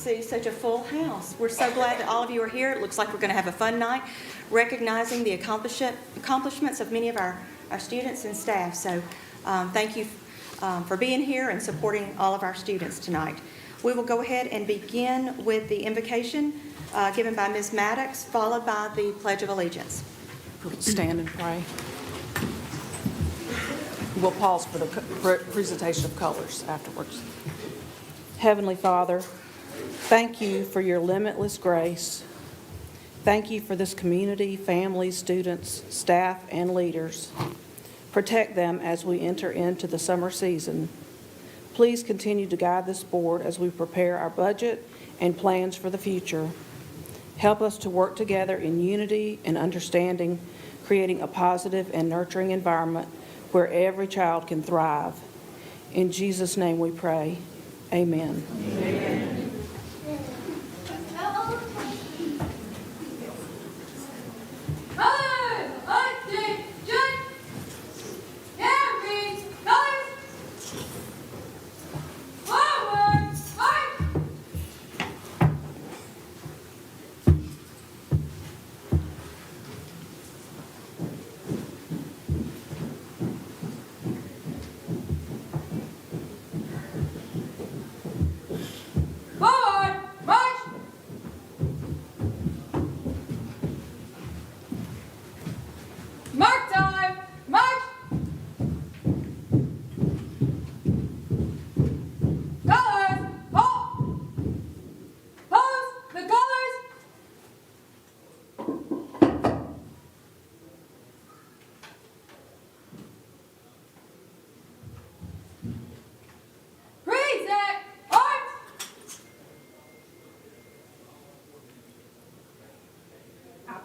see such a full house. We're so glad that all of you are here. It looks like we're going to have a fun night, recognizing the accomplishments of many of our students and staff. So thank you for being here and supporting all of our students tonight. We will go ahead and begin with the invocation given by Ms. Maddox, followed by the Pledge of Allegiance. Stand and pray. We'll pause for the presentation of colors afterwards. Heavenly Father, thank you for your limitless grace. Thank you for this community, families, students, staff, and leaders. Protect them as we enter into the summer season. Please continue to guide this board as we prepare our budget and plans for the future. Help us to work together in unity and understanding, creating a positive and nurturing environment where every child can thrive. In Jesus' name we pray. Amen. Amen.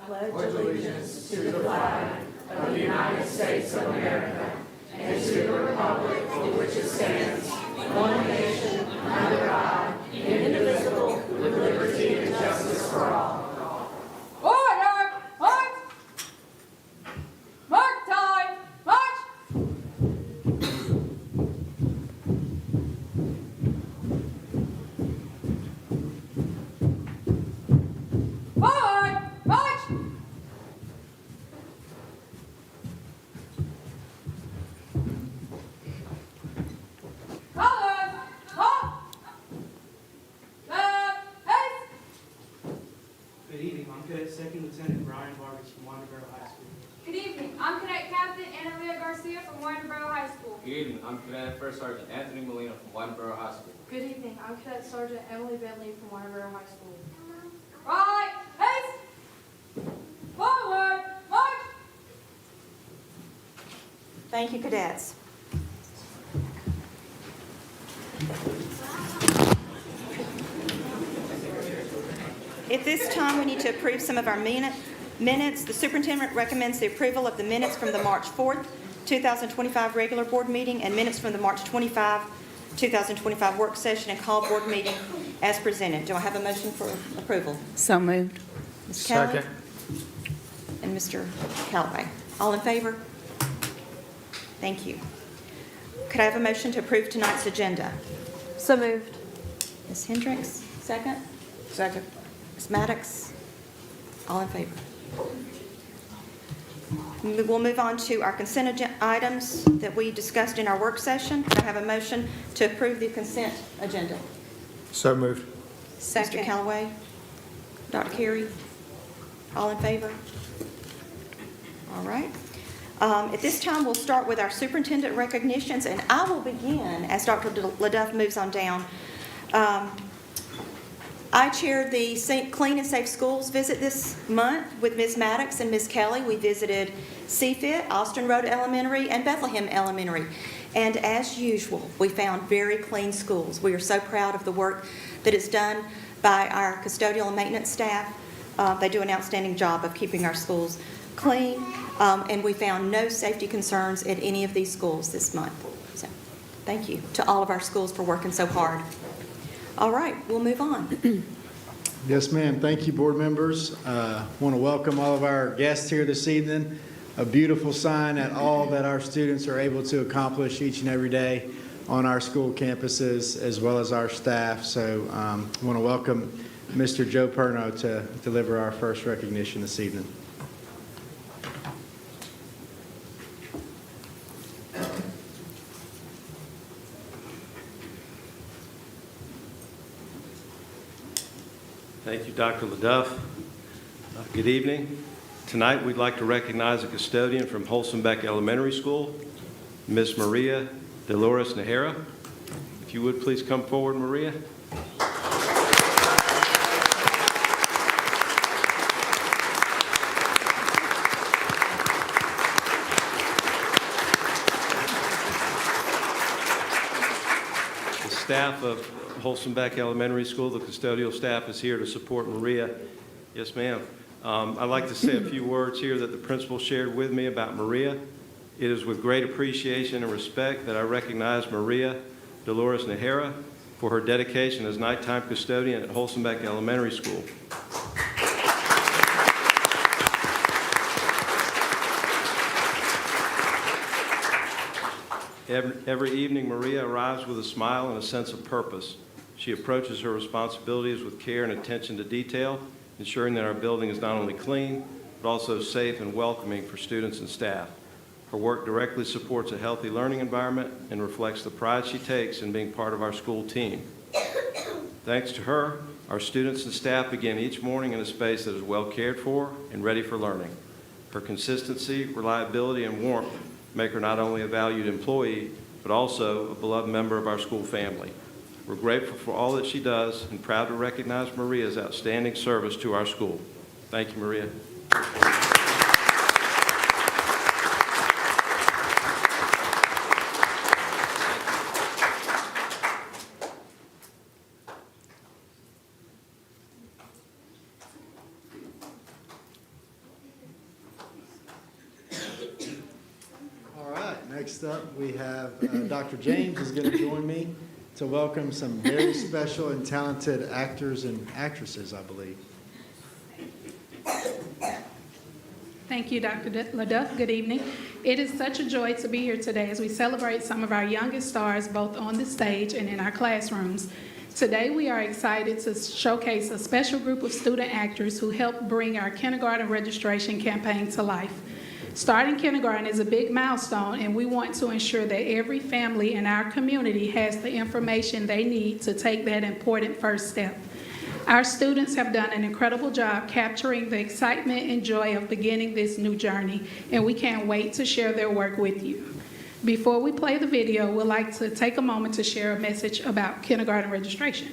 Pledge allegiance to the flag of the United States of America and to the republic for which it stands, one nation, under God, indivisible, with liberty and justice for all. Order! March! Mark time! March! Forward! March! Colors! Hop! Left! Haste! Good evening. I'm Cadet Second Lieutenant Brian Vargas from Winder-Barrow High School. Good evening. I'm Cadet Captain Analia Garcia from Winder-Barrow High School. Good evening. I'm Cadet First Sergeant Anthony Molina from Winder-Barrow High School. Good evening. I'm Cadet Sergeant Emily Bentley from Winder-Barrow High School. Right! Haste! Forward! March! Thank you, cadets. At this time, we need to approve some of our minutes. The superintendent recommends the approval of the minutes from the March 4th, 2025 regular board meeting and minutes from the March 25, 2025 work session and call board meeting as presented. Do I have a motion for approval? So moved. Ms. Kelly? And Mr. Callaway. All in favor? Thank you. Could I have a motion to approve tonight's agenda? So moved. Ms. Hendricks, second. Second. Ms. Maddox, all in favor. We'll move on to our consent items that we discussed in our work session. Could I have a motion to approve the consent agenda? So moved. Mr. Callaway, Dr. Carey, all in favor? All right. At this time, we'll start with our superintendent recognitions, and I will begin as Dr. LaDuff moves on down. I chaired the Clean and Safe Schools visit this month with Ms. Maddox and Ms. Kelly. We visited CFIT, Austin Road Elementary, and Bethlehem Elementary. And as usual, we found very clean schools. We are so proud of the work that is done by our custodial and maintenance staff. They do an outstanding job of keeping our schools clean, and we found no safety concerns at any of these schools this month. So thank you to all of our schools for working so hard. All right, we'll move on. Yes, ma'am. Thank you, board members. Want to welcome all of our guests here this evening. A beautiful sign at all that our students are able to accomplish each and every day. on our school campuses as well as our staff. So I want to welcome Mr. Joe Perno to deliver our first recognition this evening. Thank you, Dr. LaDuff. Good evening. Tonight, we'd like to recognize a custodian from Holstenbeck Elementary School, Miss Maria Dolores Nahara. If you would please come forward, Maria. The staff of Holstenbeck Elementary School, the custodial staff is here to support Maria. Yes, ma'am. I'd like to say a few words here that the principal shared with me about Maria. It is with great appreciation and respect that I recognize Maria Dolores Nahara for her dedication as nighttime custodian at Holstenbeck Elementary School. Every evening, Maria arrives with a smile and a sense of purpose. She approaches her responsibilities with care and attention to detail, ensuring that our building is not only clean, but also safe and welcoming for students and staff. Her work directly supports a healthy learning environment and reflects the pride she takes in being part of our school team. Thanks to her, our students and staff begin each morning in a space that is well cared for and ready for learning. Her consistency, reliability, and warmth make her not only a valued employee, but also a beloved member of our school family. We're grateful for all that she does and proud to recognize Maria's outstanding service to our school. Thank you, Maria. All right, next up we have Dr. James is going to join me to welcome some very special and talented actors and actresses, I believe. Thank you, Dr. LaDuff. Good evening. It is such a joy to be here today as we celebrate some of our youngest stars both on the stage and in our classrooms. Today, we are excited to showcase a special group of student actors who helped bring our kindergarten registration campaign to life. Starting kindergarten is a big milestone, and we want to ensure that every family in our community has the information they need to take that important first step. Our students have done an incredible job capturing the excitement and joy of beginning this new journey, and we can't wait to share their work with you. Before we play the video, we'd like to take a moment to share a message about kindergarten registration.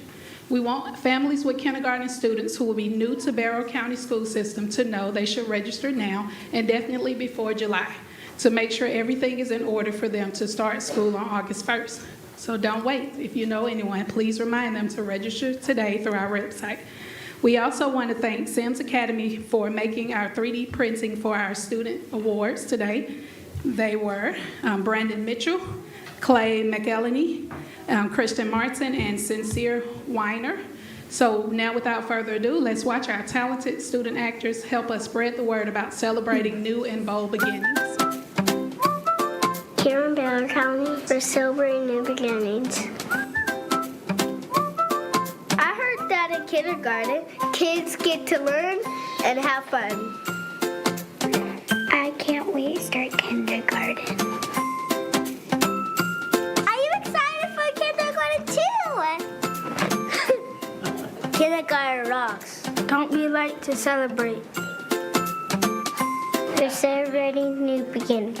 We want families with kindergarten students who will be new to Barrow County School System to know they should register now and definitely before July to make sure everything is in order for them to start school on August 1st. So don't wait. If you know anyone, please remind them to register today through our website. We also want to thank Sims Academy for making our 3D printing for our student awards today. They were Brandon Mitchell, Clay McElhenney, Kristen Martin, and Sincere Weiner. So now, without further ado, let's watch our talented student actors help us spread the word about celebrating new and bold beginnings. Here in Barrow County, we're celebrating new beginnings. I heard that in kindergarten, kids get to learn and have fun. I can't wait to start kindergarten. Kindergarten rocks. Don't be late to celebrate. We're celebrating new beginning.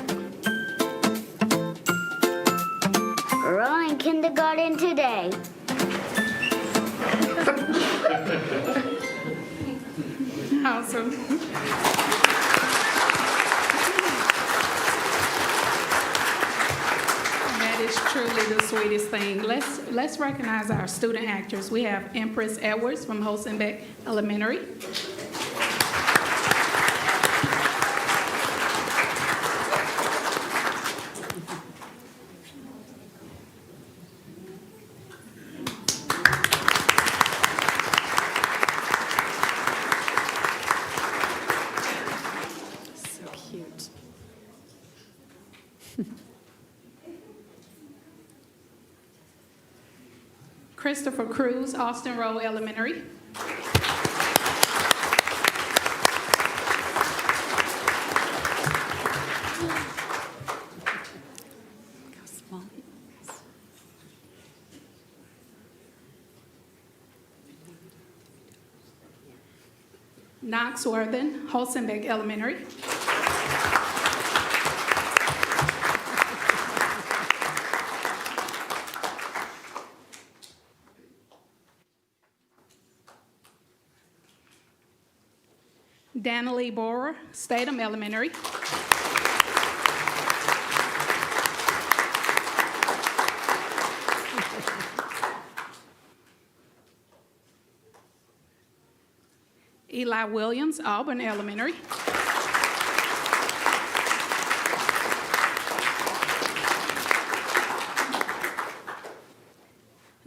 We're all in kindergarten today. Awesome. That is truly the sweetest thing. Let's recognize our student actors. We have Empress Edwards from Holstenbeck Elementary. So cute. Christopher Cruz, Austin Road Elementary. Knox Worthen, Holzenbeck Elementary. Danilee Borer, Statham Elementary. Eli Williams, Auburn Elementary.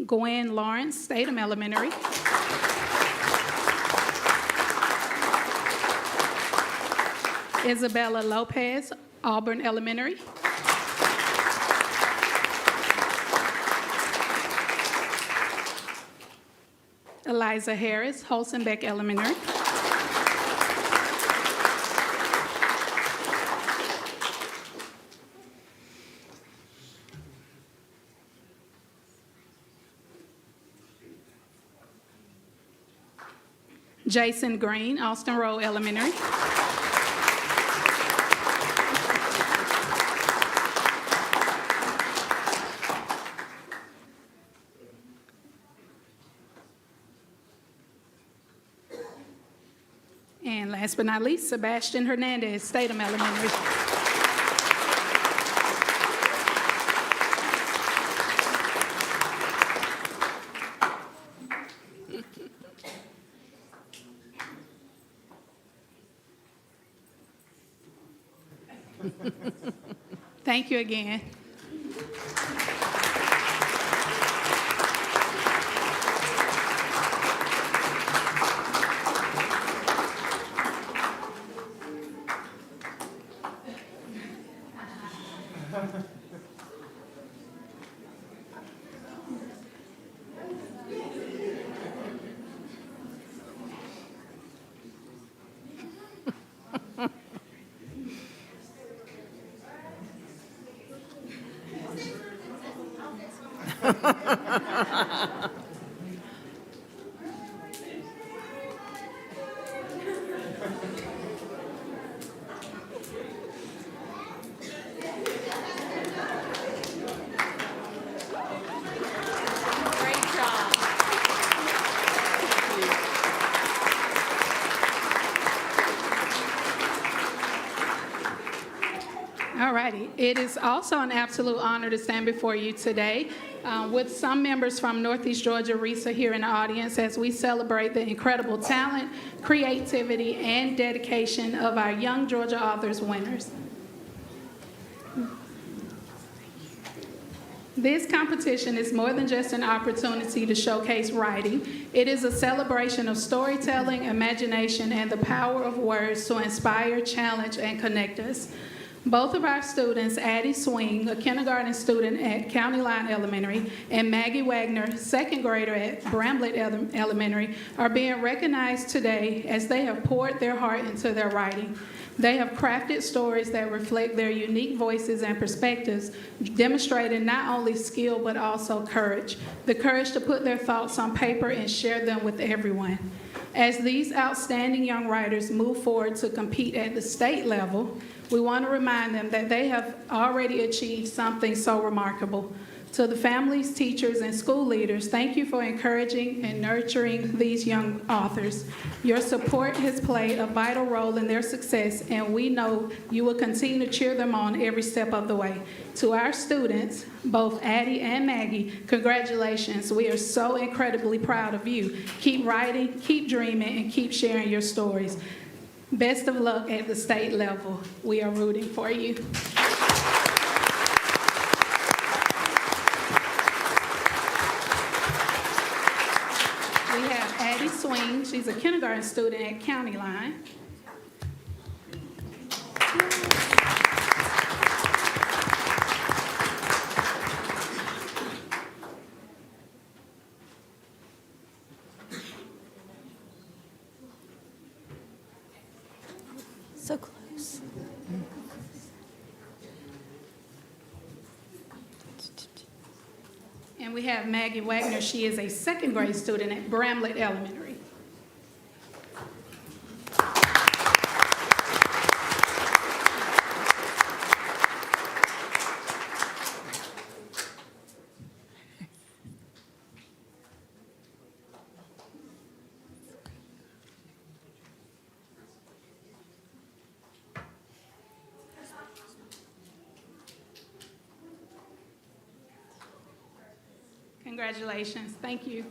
Gwen Lawrence, Statham Elementary. Isabella Lopez, Auburn Elementary. Eliza Harris, Holzenbeck Elementary. Jason Green, Austin Road Elementary. And last but not least, Sebastian Hernandez, Statham Elementary. Thank you again. All righty. It is also an absolute honor to stand before you today with some members from Northeast Georgia RESA here in the audience as we celebrate the incredible talent, creativity, and dedication of our Young Georgia Authors winners. This competition is more than just an opportunity to showcase writing. It is a celebration of storytelling, imagination, and the power of words to inspire, challenge, and connect us. Both of our students, Addie Swing, a kindergarten student at County Line Elementary, and Maggie Wagner, second grader at Bramblett Elementary, are being recognized today as they have poured their heart into their writing. They have crafted stories that reflect their unique voices and perspectives, demonstrating not only skill but also courage, the courage to put their thoughts on paper and share them with everyone. As these outstanding young writers move forward to compete at the state level, we want to remind them that they have already achieved something so remarkable. To the families, teachers, and school leaders, thank you for encouraging and nurturing these young authors. Your support has played a vital role in their success, and we know you will continue to cheer them on every step of the way. To our students, both Addie and Maggie, congratulations. We are so incredibly proud of you. Keep writing, keep dreaming, and keep sharing your stories. Best of luck at the state level. We are rooting for you. We have Addie Swing. She's a kindergarten student at County Line. So close. And we have Maggie Wagner. She is a second grade student at Bramlett Elementary. Congratulations. Thank you.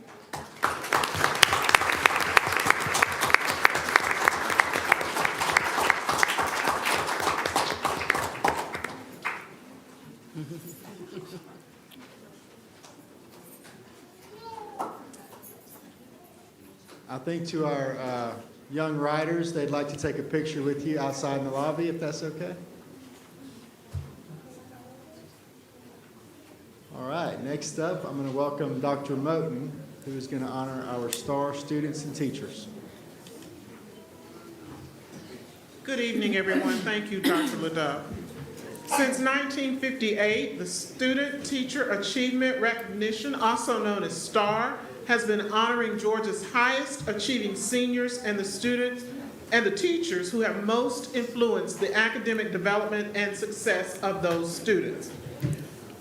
I think to our young riders, they'd like to take a picture with you outside in the lobby, if that's okay. All right, next up, I'm going to welcome Dr. Moten, who is going to honor our STAR students and teachers. Good evening, everyone. Thank you, Dr. LaDuff. Since 1958, the Student Teacher Achievement Recognition, also known as STAR, has been honoring Georgia's highest achieving seniors and the students and the teachers who have most influenced the academic development and success of those students.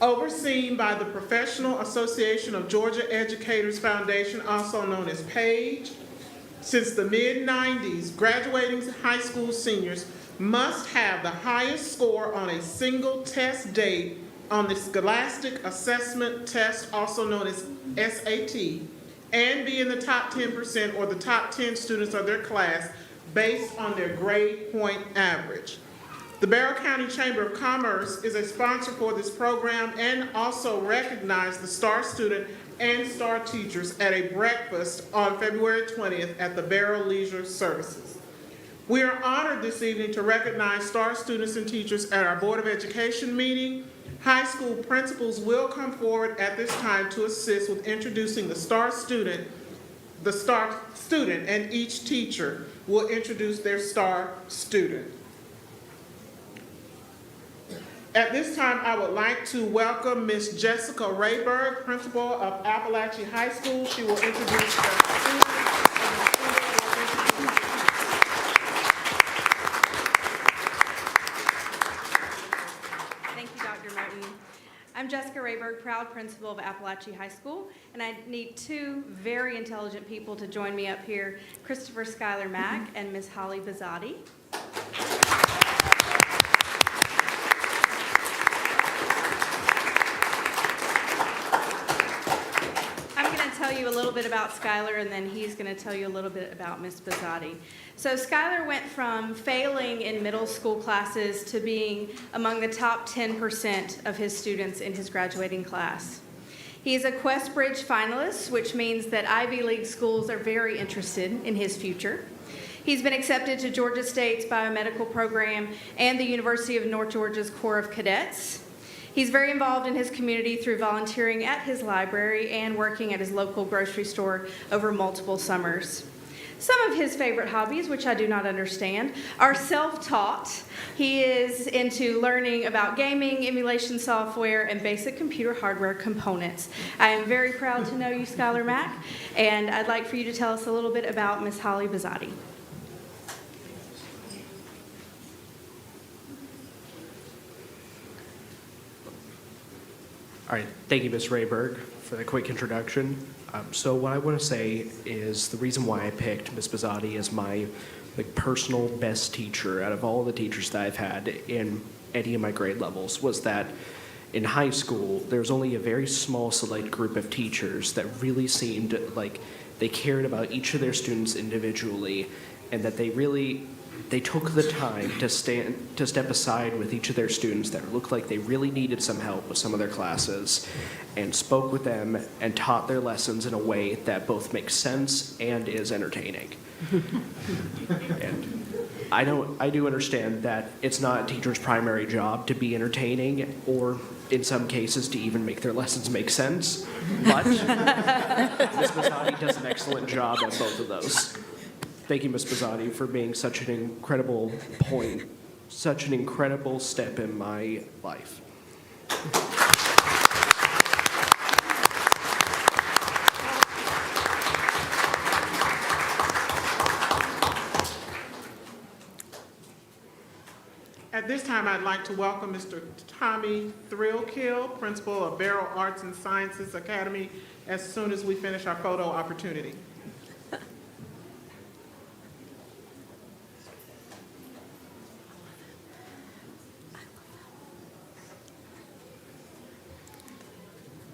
Overseen by the Professional Association of Georgia Educators Foundation, also known as PAGE, since the mid-90s, graduating high school seniors must have the highest score on a single test date on the Scholastic Assessment Test, also known as SAT, and be in the top 10% or the top 10 students of their class based on their grade point average. The Barrow County Chamber of Commerce is a sponsor for this program and also recognized the STAR student and STAR teachers at a breakfast on February 20th at the Barrow Leisure Services. We are honored this evening to recognize STAR students and teachers at our Board of Education meeting. High school principals will come forward at this time to assist with introducing the STAR student, and each teacher will introduce their STAR student. At this time, I would like to welcome Ms. Jessica Rayberg, principal of Appalachia High School. She will introduce her students. Thank you, Dr. Moten. I'm Jessica Rayberg, proud principal of Appalachia High School, and I need two very intelligent people to join me up here, Christopher Schuyler Mack and Ms. Holly Bizzotti. Tell you a little bit about Schuyler, and then he's going to tell you a little bit about Ms. Bizzotti. So Schuyler went from failing in middle school classes to being among the top 10% of his students in his graduating class. He is a Quest Bridge finalist, which means that Ivy League schools are very interested in his future. He's been accepted to Georgia State's biomedical program and the University of North Georgia's Corps of Cadets. He's very involved in his community through volunteering at his library and working at his local grocery store over multiple summers. Some of his favorite hobbies, which I do not understand, are self-taught. He is into learning about gaming, emulation software, and basic computer hardware components. I am very proud to know you, Schuyler Mack, and I'd like for you to tell us a little bit about Ms. Holly Bizzotti. All right, thank you, Ms. Rayberg, for the quick introduction. So what I want to say is the reason why I picked Ms. Bizzotti as my personal best teacher out of all the teachers that I've had in any of my grade levels was that in high school, there's only a very small select group of teachers that really seemed like they cared about each of their students individually, and that they took the time to step aside with each of their students that looked like they really needed some help with some of their classes, and spoke with them and taught their lessons in a way that both makes sense and is entertaining. And I do understand that it's not a teacher's primary job to be entertaining, or in some cases to even make their lessons make sense, but Ms. Bizzotti does an excellent job at both of those. thank you, Ms. Bizzotti, for being such an incredible point, such an incredible step in my life. At this time, I'd like to welcome Mr. Tommy Thrillkill, principal of Barrow Arts and Sciences Academy, as soon as we finish our photo opportunity.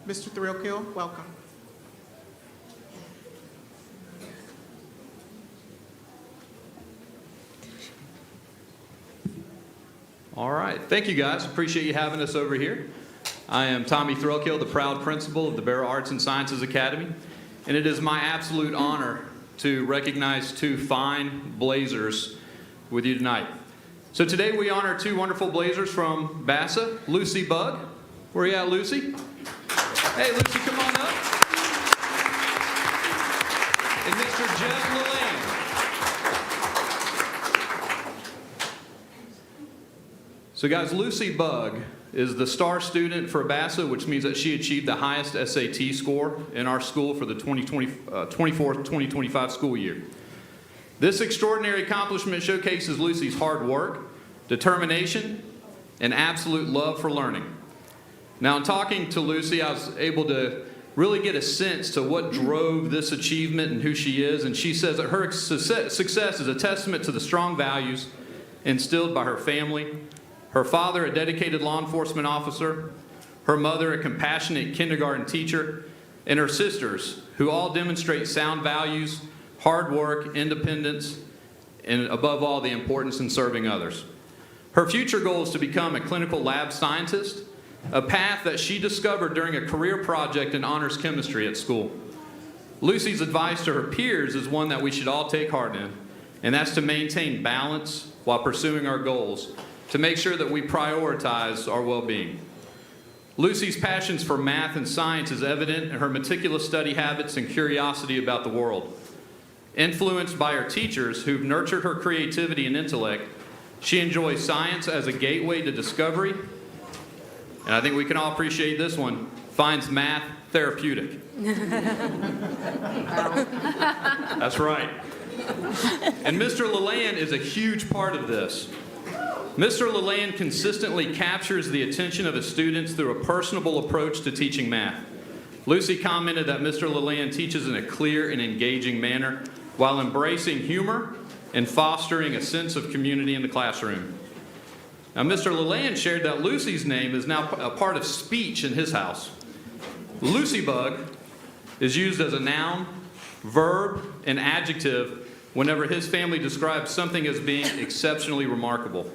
Mr. Thrillkill, welcome. All right. Thank you, guys. Appreciate you having us over here. I am Tommy Thrillkill, the proud principal of the Barrow Arts and Sciences Academy, and it is my absolute honor to recognize two fine Blazers with you tonight. So today we honor two wonderful Blazers from BASA, Lucy Bugg. Where are you at, Lucy? Hey, Lucy, come on up. And Mr. Jeff Leland. So guys, Lucy Bugg is the star student for BASA, which means that she achieved the highest SAT score in our school for the 2024-2025 school year. This extraordinary accomplishment showcases Lucy's hard work, determination, and absolute love for learning. Now, in talking to Lucy, I was able to really get a sense to what drove this achievement and who she is, and she says that her success is a testament to the strong values instilled by her family, her father, a dedicated law enforcement officer, her mother, a compassionate kindergarten teacher, and her sisters, who all demonstrate sound values, hard work, independence, and above all, the importance in serving others. Her future goal is to become a clinical lab scientist, a path that she discovered during a career project in honors chemistry at school. Lucy's advice to her peers is one that we should all take heart in, and that's to maintain balance while pursuing our goals, to make sure that we prioritize our well-being. Lucy's passions for math and science is evident in her meticulous study habits and curiosity about the world. Influenced by her teachers who've nurtured her creativity and intellect, she enjoys science as a gateway to discovery, and I think we can all appreciate this one, finds math therapeutic. That's right. And Mr. Leland is a huge part of this. Mr. Leland consistently captures the attention of his students through a personable approach to teaching math. Lucy commented that Mr. Leland teaches in a clear and engaging manner while embracing humor and fostering a sense of community in the classroom. Now, Mr. Leland shared that Lucy's name is now a part of speech in his house. Lucy Bugg is used as a noun, verb, and adjective whenever his family describes something as being exceptionally remarkable.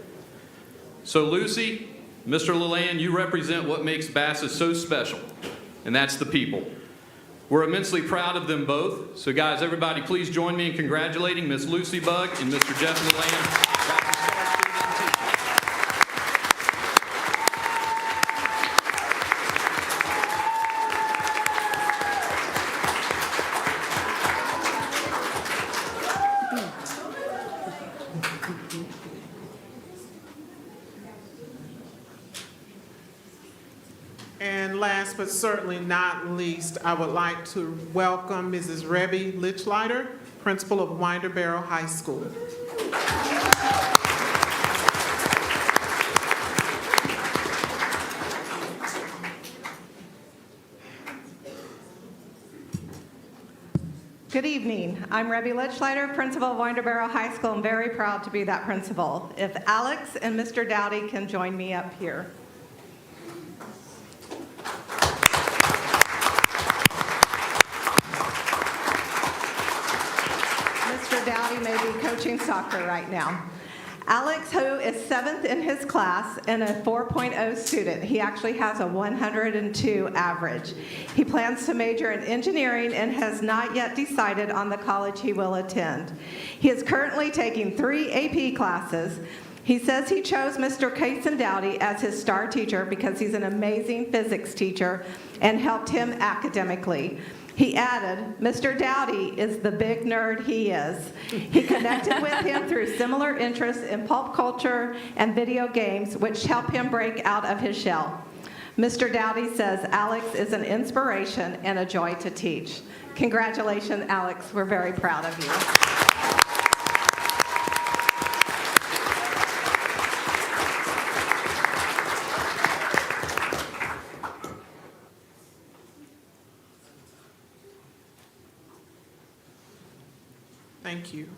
So Lucy, Mr. Leland, you represent what makes BASA so special, and that's the people. We're immensely proud of them both. So guys, everybody please join me in congratulating Miss Lucy Bugg and Mr. Jeff Leland. And last but certainly not least, I would like to welcome Mrs. Rebby Lichlider, principal of Winder-Barrow High School. Good evening. I'm Rebby Lichlider, principal of Winder-Barrow High School. I'm very proud to be that principal. If Alex and Mr. Dowdy can join me up here. Mr. Dowdy may be coaching soccer right now. Alex, who is 7th in his class and a 4.0 student, he actually has a 102 average. He plans to major in engineering and has not yet decided on the college he will attend. He is currently taking 3 AP classes. He says he chose Mr. Kason Dowdy as his star teacher because he's an amazing physics teacher and helped him academically. He added, Mr. Dowdy is the big nerd he is. He connected with him through similar interests in pulp culture and video games, which helped him break out of his shell. Mr. Dowdy says Alex is an inspiration and a joy to teach. Congratulations, Alex. We're very proud of you. Thank you.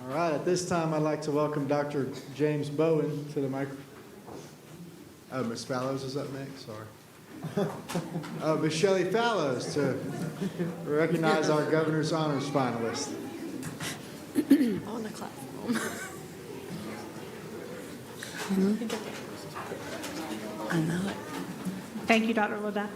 All right, at this time, I'd like to welcome Dr. James Bowen to the microphone. Oh, Ms. Fallows is up next, sorry. Ms. Shelley Fallows to recognize our Governor's Honors finalist. On the classroom. I know it. Thank you, Dr. Leda.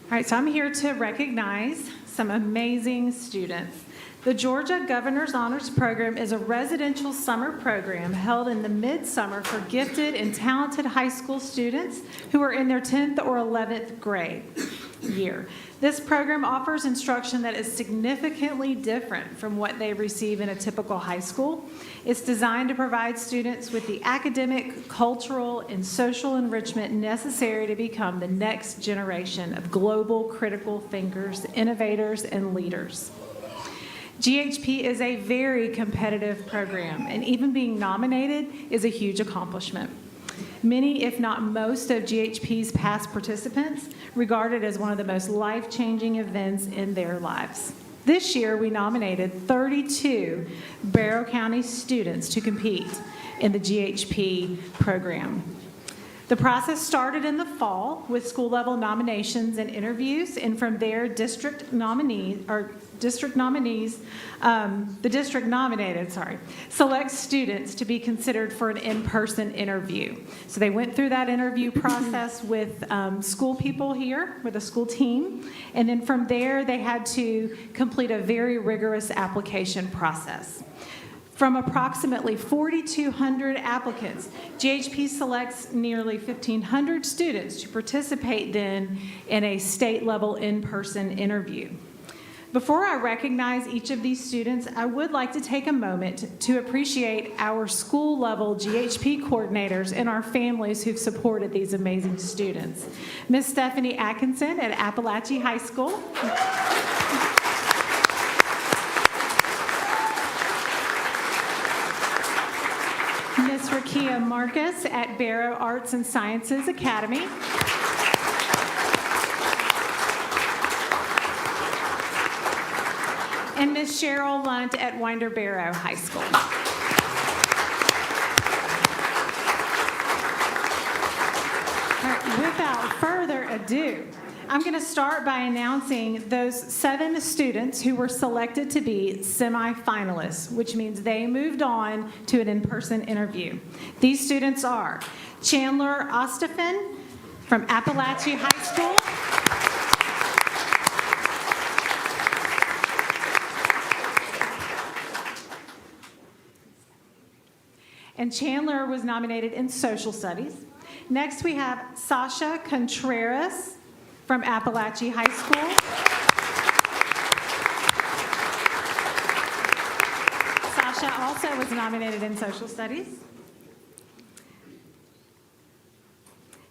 All right, so I'm here to recognize some amazing students. The Georgia Governor's Honors Program is a residential summer program held in the midsummer for gifted and talented high school students who are in their 10th or 11th grade year. This program offers instruction that is significantly different from what they receive in a typical high school. It's designed to provide students with the academic, cultural, and social enrichment necessary to become the next generation of global critical thinkers, innovators, and leaders. GHP is a very competitive program, and even being nominated is a huge accomplishment. Many, if not most, of GHP's past participants regard it as one of the most life-changing events in their lives. This year, we nominated 32 Barrow County students to compete in the GHP program. The process started in the fall with school-level nominations and interviews, and from there, the district nominated selects students to be considered for an in-person interview. So they went through that interview process with school people here, with a school team, and then from there, they had to complete a very rigorous application process. From approximately 4,200 applicants, GHP selects nearly 1,500 students to participate then in a state-level in-person interview. Before I recognize each of these students, I would like to take a moment to appreciate our school-level GHP coordinators and our families who've supported these amazing students. Ms. Stephanie Atkinson at Appalachia High School. Ms. Rakia Marcus at Barrow Arts and Sciences Academy. And Ms. Cheryl Lunt at Winder-Barrow High School. All right, without further ado, I'm going to start by announcing those 7 students who were selected to be semifinalists, which means they moved on to an in-person interview. These students are Chandler Ostafin from Appalachia High School, and Chandler was nominated in social studies. Next, we have Sasha Contreras from Appalachia High School. Sasha also was nominated in social studies.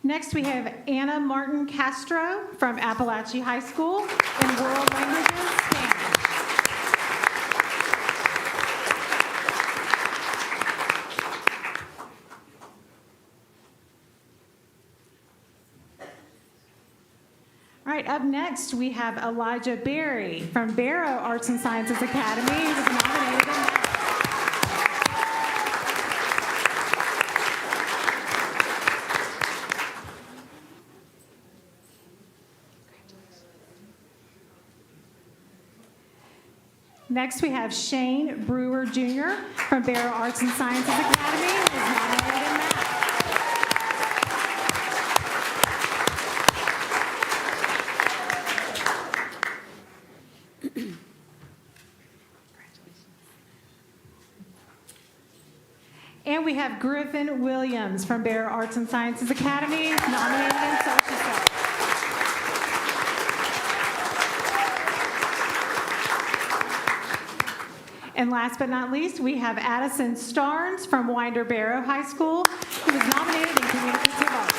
Next, we have Anna Martin Castro from Appalachia High School in World Languages, Spanish. All right, up next, we have Elijah Berry from Barrow Arts and Sciences Academy, who was nominated in that. Next, we have Shane Brewer Jr. from Barrow Arts and Sciences Academy, who was nominated in that. have Griffin Williams from Barrow Arts and Sciences Academy, nominated in social studies. And last but not least, we have Addison Starnes from Winder-Barrow High School, who was nominated in Communicative Arts.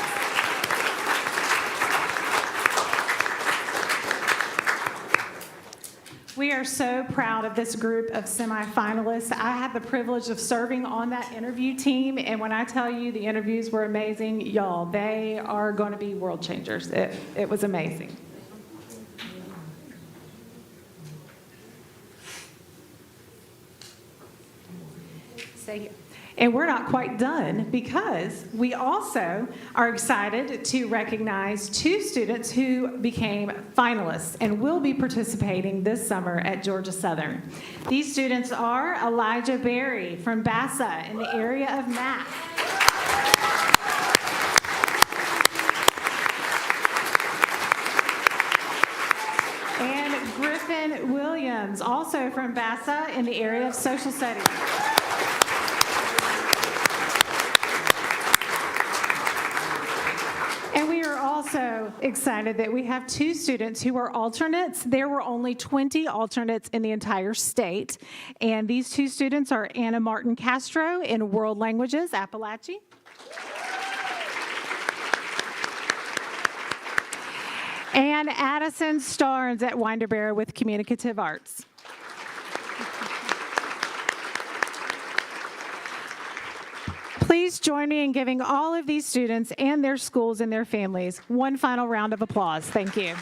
We are so proud of this group of semifinalists. I had the privilege of serving on that interview team, and when I tell you the interviews were amazing, y'all, they are going to be world changers. It was amazing. Stay here. And we're not quite done, because we also are excited to recognize 2 students who became finalists and will be participating this summer at Georgia Southern. These students are Elijah Berry from BASA in the area of math. And Griffin Williams, also from BASA in the area of social studies. Also excited that we have 2 students who are alternates. There were only 20 alternates in the entire state. And these 2 students are Anna Martin Castro in World Languages, Appalachia. And Addison Starnes at Winder-Barrow with Communicative Arts. Please join me in giving all of these students and their schools and their families one final round of applause. Thank you.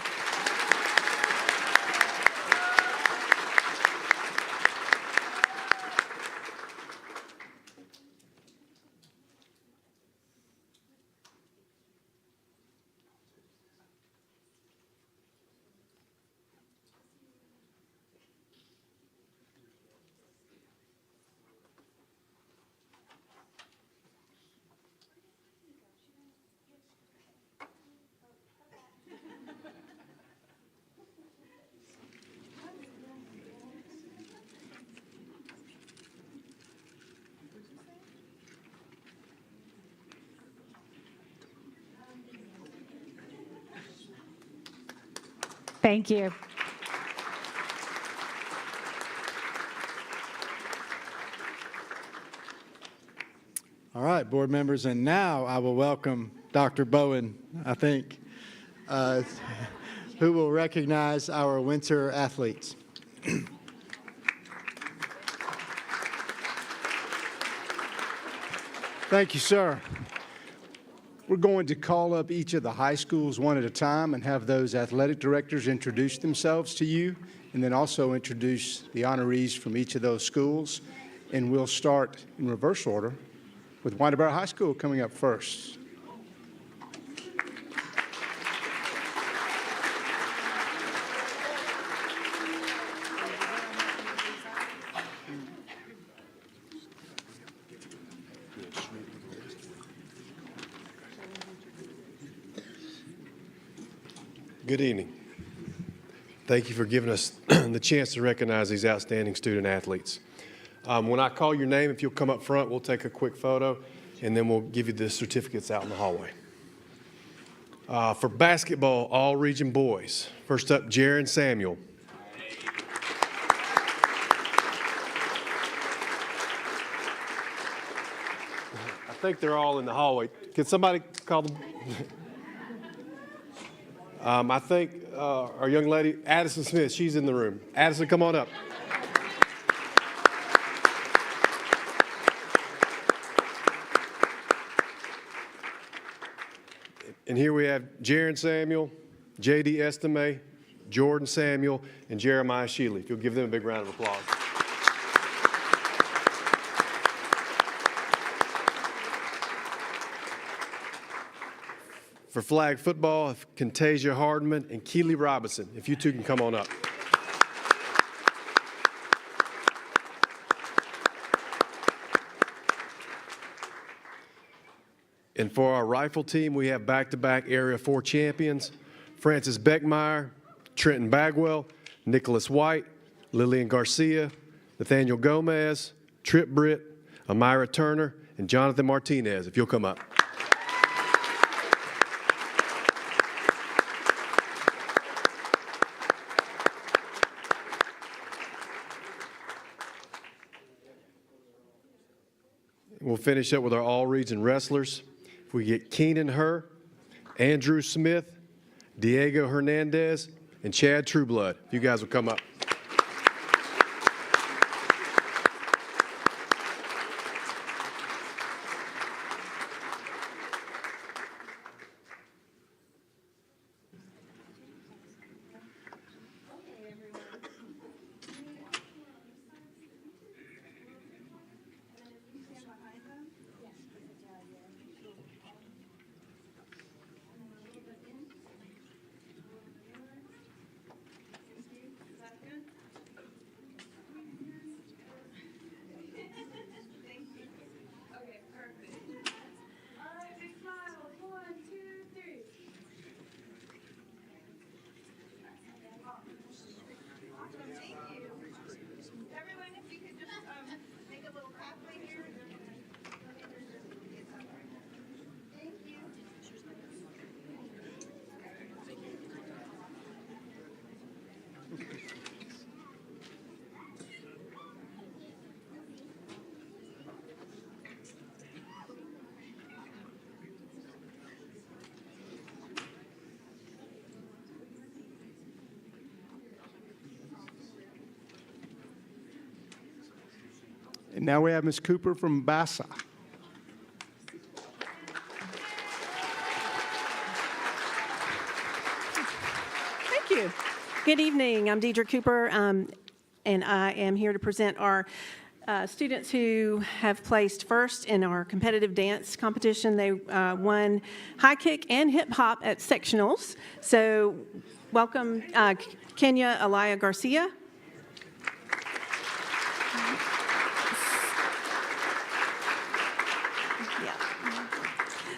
Thank you. All right, board members, and now I will welcome Dr. Bowen, I think, who will recognize our winter athletes. Thank you, sir. We're going to call up each of the high schools one at a time and have those athletic directors introduce themselves to you, and then also introduce the honorees from each of those schools. And we'll start in reverse order with Winder-Barrow High School coming up first. Good evening. Thank you for giving us the chance to recognize these outstanding student athletes. When I call your name, if you'll come up front, we'll take a quick photo, and then we'll give you the certificates out in the hallway. For basketball, all region boys. First up, Jaron Samuel. I think they're all in the hallway. Can somebody call them? I think our young lady, Addison Smith, she's in the room. Addison, come on up. And here we have Jaron Samuel, J.D. Estime, Jordan Samuel, and Jeremiah Shealy. If you'll give them a big round of applause. For flag football, Contasia Hardman and Keely Robinson. If you two can come on up. And for our rifle team, we have back-to-back Area 4 champions, Francis Beckmeyer, Trenton Bagwell, Nicholas White, Lillian Garcia, Nathaniel Gomez, Trip Britt, Amira Turner, and Jonathan Martinez, if you'll come up. We'll finish up with our all-region wrestlers. If we get Keenan Herr, Andrew Smith, Diego Hernandez, and Chad Trueblood. If you guys will come up. And now we have Ms. Cooper from BASA. Thank you. Good evening. I'm Deidre Cooper, and I am here to present our students who have placed first in our competitive dance competition. They won high kick and hip hop at sectionals. So welcome Kenya Alaya Garcia.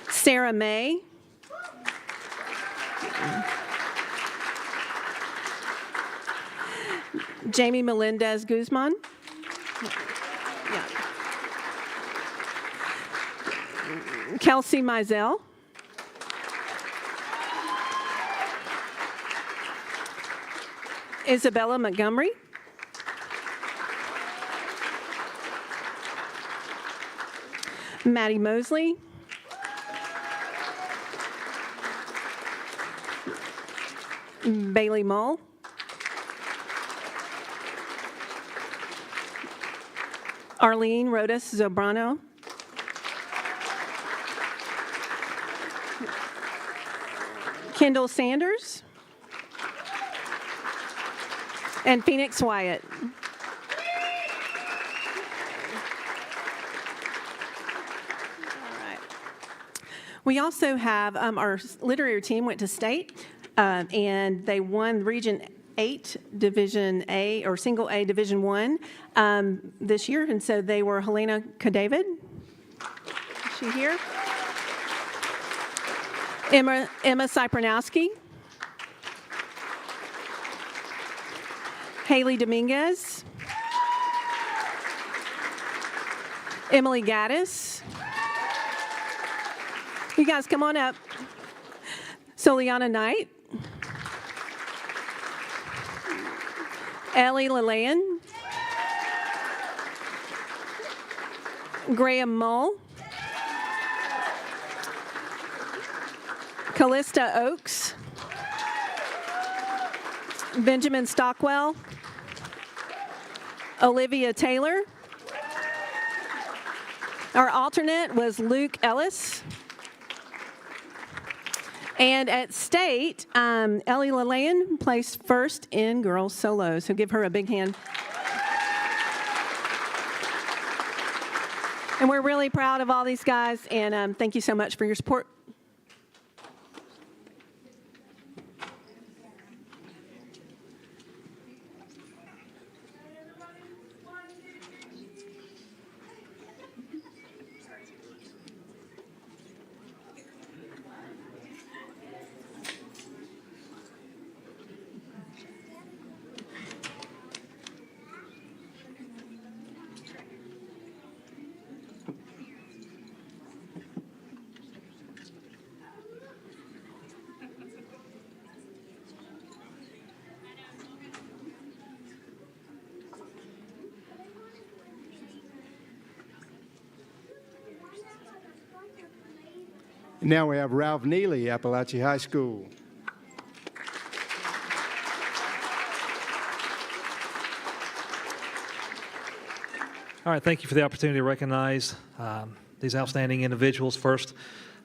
Sarah May. Jamie Melendez Guzman. Yeah. Kelsey Mizell. Isabella Montgomery. Maddie Mosley. Bailey Mull. Arlene Rodas Zobrano. Kendall Sanders. And Phoenix Wyatt. We also have our literary team went to state, and they won Region 8 Division A, or Single A Division 1 this year, and so they were Helena Kadavid. Is she here? Emma Cypernowski. Haley Dominguez. Emily Gaddis. You guys come on up. Soliana Knight. Ellie Lillian. Graham Mull. Callista Oakes. Benjamin Stockwell. Olivia Taylor. Our alternate was Luke Ellis. And at state, Ellie Lillian placed first in girls solo, so give her a big hand. And we're really proud of all these guys, and thank you so much for your support. Now we have Ralph Neely, Appalachia High School. All right, thank you for the opportunity to recognize these outstanding individuals. First,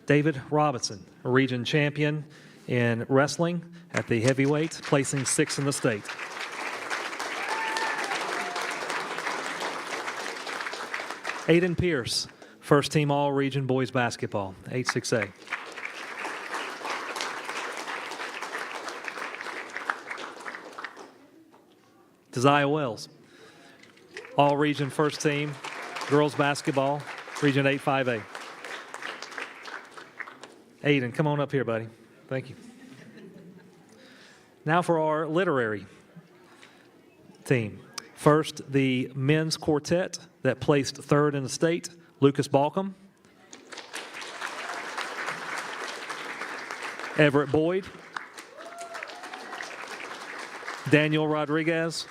David Robinson, a region champion in wrestling at the heavyweight, placing 6th in the state. Aiden Pierce, first team all-region boys basketball, 8-6A. Desire Wells, all-region first team, girls basketball, region 8-5A. Aiden, come on up here, buddy. Thank you. Now for our literary team. First, the men's quartet that placed 3rd in the state, Lucas Balcom. Everett Boyd. Daniel Rodriguez.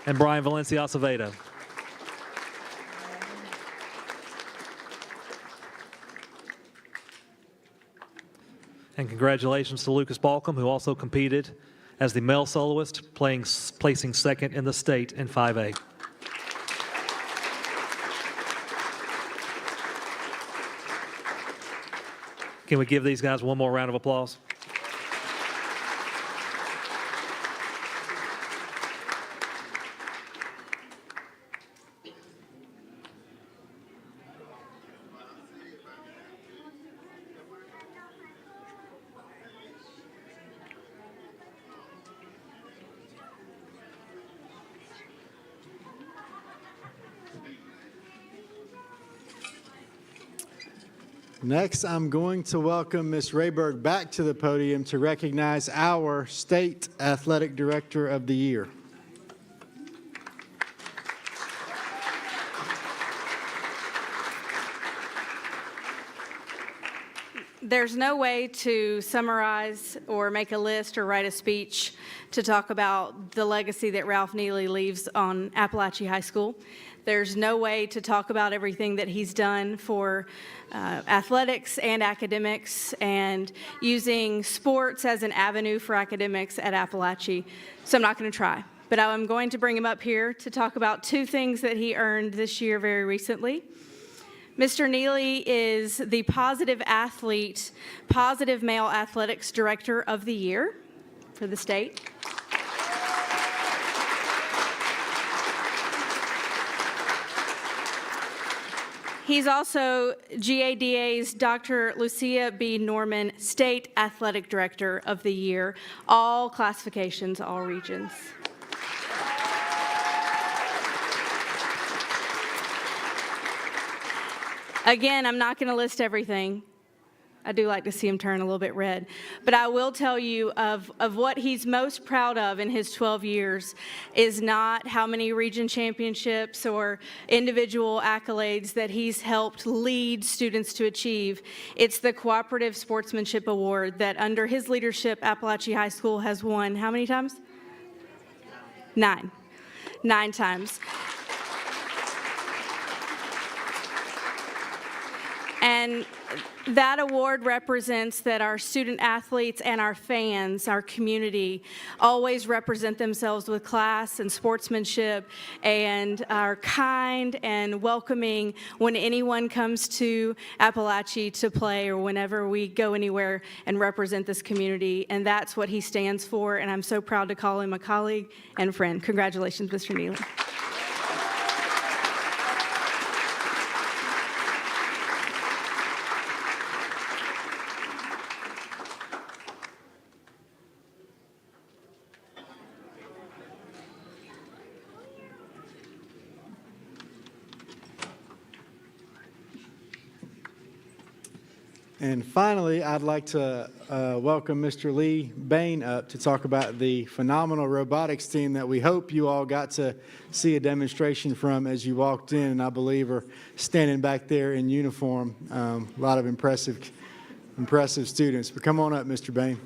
And Brian Valencia Acevedo. And congratulations to Lucas Balcom, who also competed as the male soloist, placing 2nd in the state in 5A. Can we give these guys one more round of applause? Next, I'm going to welcome Ms. Rayberg back to the podium to recognize our State Athletic Director of the Year. There's no way to summarize or make a list or write a speech to talk about the legacy that Ralph Neely leaves on Appalachia High School. There's no way to talk about everything that he's done for athletics and academics and using sports as an avenue for academics at Appalachia. So I'm not going to try. But I'm going to bring him up here to talk about 2 things that he earned this year very recently. Mr. Neely is the Positive Athlete, Positive Male Athletics Director of the Year for the state. He's also GADA's Dr. Lucia B. Norman State Athletic Director of the Year, all classifications, all regions. Again, I'm not going to list everything. I do like to see him turn a little bit red. But I will tell you of what he's most proud of in his 12 years is not how many region championships or individual accolades that he's helped lead students to achieve. It's the Cooperative Sportsmanship Award that under his leadership, Appalachia High School has won how many times? 9. 9 times. And that award represents that our student athletes and our fans, our community, always represent themselves with class and sportsmanship and are kind and welcoming when anyone comes to Appalachia to play or whenever we go anywhere and represent this community. And that's what he stands for, and I'm so proud to call him a colleague and friend. Congratulations, Mr. Neely. And finally, I'd like to welcome Mr. Lee Bain up to talk about the phenomenal robotics team that we hope you all got to see a demonstration from as you walked in, and I believe are standing back there in uniform. A lot of impressive students. But come on up, Mr. Bain.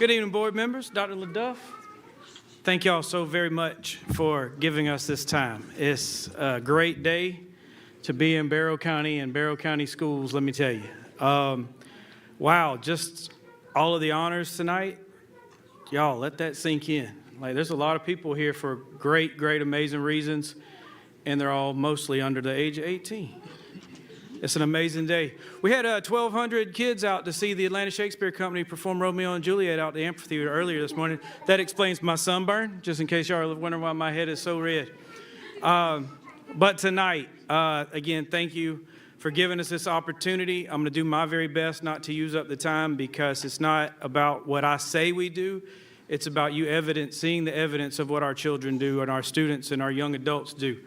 Good evening, board members. Dr. LaDuff, thank y'all so very much for giving us this time. It's a great day to be in Barrow County and Barrow County schools, let me tell you. Wow, just all of the honors tonight. Y'all, let that sink in. Like, there's a lot of people here for great, amazing reasons, and they're all mostly under the age of 18. It's an amazing day. We had 1,200 kids out to see the Atlanta Shakespeare Company perform Romeo and Juliet out at the amphitheater earlier this morning. That explains my sunburn, just in case y'all are wondering why my head is so red. But tonight, again, thank you for giving us this opportunity. I'm going to do my very best not to use up the time because it's not about what I say we do. It's about you seeing the evidence of what our children do and our students and our young adults do.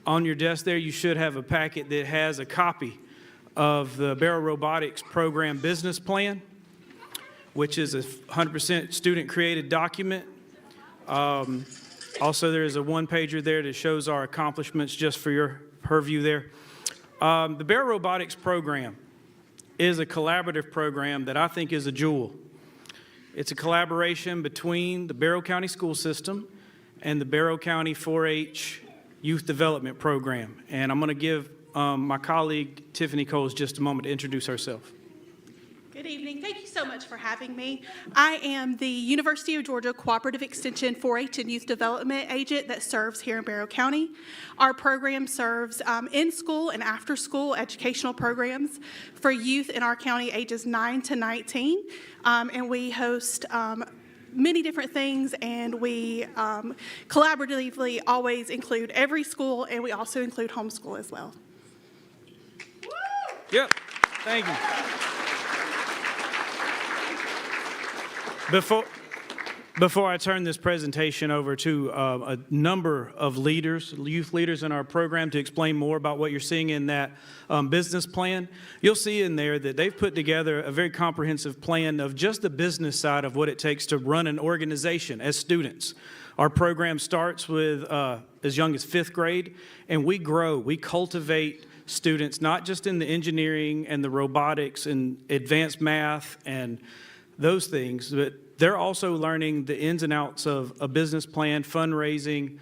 On your desk there, you should have a packet that has a copy of the Barrow Robotics program business plan, which is a 100% student-created document. Also, there is a one-pager there that shows our accomplishments just for your purview there. The Barrow Robotics program is a collaborative program that I think is a jewel. It's a collaboration between the Barrow County School System and the Barrow County 4-H Youth Development Program. And I'm going to give my colleague, Tiffany Coles, just a moment to introduce herself. Good evening. Thank you so much for having me. I am the University of Georgia Cooperative Extension 4-H and Youth Development Agent that serves here in Barrow County. Our program serves in-school and after-school educational programs for youth in our county ages 9 to 19. And we host many different things, and we collaboratively always include every school, and we also include homeschool as well. Yep, thank you. Before I turn this presentation over to a number of leaders, youth leaders in our program to explain more about what you're seeing in that business plan, you'll see in there that they've put together a very comprehensive plan of just the business side of what it takes to run an organization as students. Our program starts with as young as 5th grade, and we grow, we cultivate students, not just in the engineering and the robotics and advanced math and those things, but they're also learning the ins and outs of a business plan, fundraising,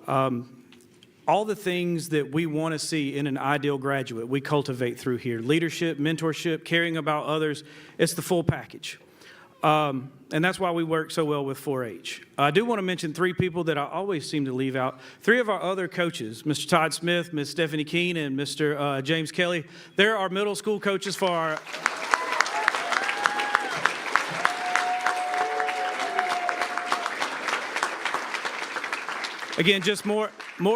all the things that we want to see in an ideal graduate. We cultivate through here. Leadership, mentorship, caring about others. It's the full package. And that's why we work so well with 4-H. I do want to mention 3 people that I always seem to leave out. 3 of our other coaches, Mr. Todd Smith, Ms. Stephanie Keene, and Mr. James Kelly. They're our middle school coaches for our... Again, just more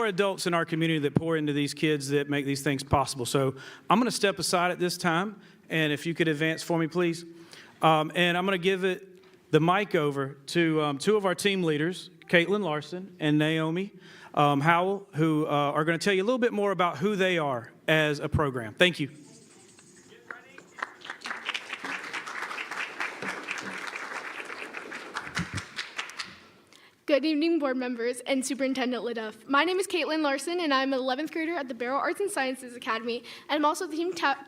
adults in our community that pour into these kids that make these things possible. So I'm going to step aside at this time, and if you could advance for me, please. And I'm going to give the mic over to 2 of our team leaders, Caitlin Larson and Naomi Howell, who are going to tell you a little bit more about who they are as a program. Thank you. Good evening, board members and Superintendent LaDuff. My name is Caitlin Larson, and I'm an 11th grader at the Barrow Arts and Sciences Academy, and I'm also the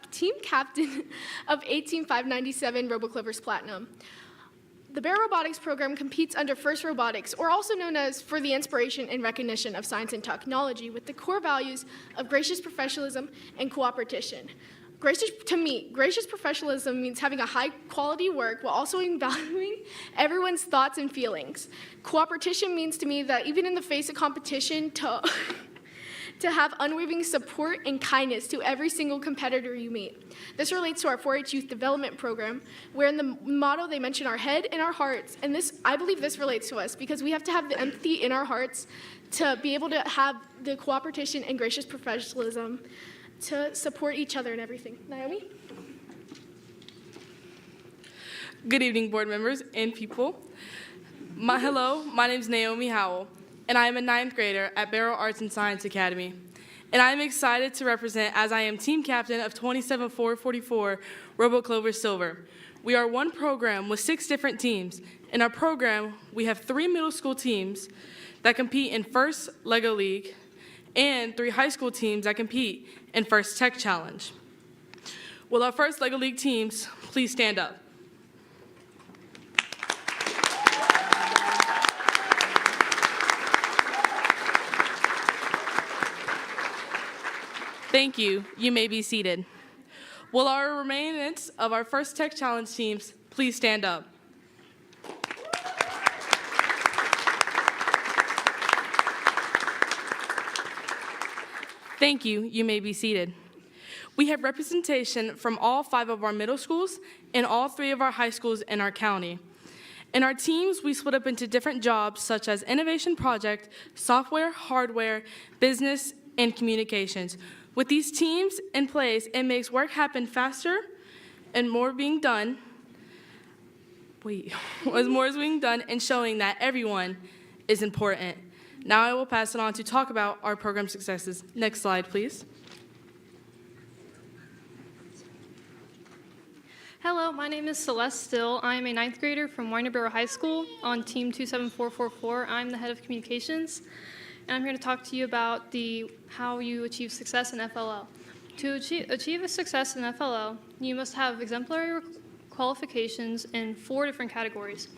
team captain of 18597 RoboClovers Platinum. The Barrow Robotics program competes under FIRST Robotics, or also known as for the inspiration and recognition of science and technology, with the core values of gracious professionalism and cooperation. Gracious professionalism means having a high-quality work while also valuing everyone's thoughts and feelings. Cooperation means to me that even in the face of competition, to have unwavering support and kindness to every single competitor you meet. This relates to our 4-H Youth Development Program, where in the motto they mention our head and our hearts, and I believe this relates to us because we have to have the empathy in our hearts to be able to have the cooperation and gracious professionalism to support each other and everything. Naomi? Good evening, board members and people. Hello, my name is Naomi Howell, and I am a 9th grader at Barrow Arts and Science Academy. And I am excited to represent as I am team captain of 27444 RoboClovers Silver. We are one program with 6 different teams. In our program, we have 3 middle school teams that compete in First Lego League and 3 high school teams that compete in First Tech Challenge. Will our First Lego League teams please stand up? Thank you. You may be seated. Will our remainants of our first Tech Challenge teams please stand up? Thank you. You may be seated. We have representation from all 5 of our middle schools and all 3 of our high schools in our county. In our teams, we split up into different jobs such as Innovation Project, Software, Hardware, Business, and Communications. With these teams in place, it makes work happen faster and more is being done, and showing that everyone is important. Now I will pass it on to talk about our program successes. Next slide, please. Hello, my name is Celeste Still. I am a 9th grader from Winder-Barrow High School on Team 27444. I'm the head of communications, and I'm here to talk to you about how you achieve success in FLL. To achieve a success in FLL, you must have exemplary qualifications in 4 different categories: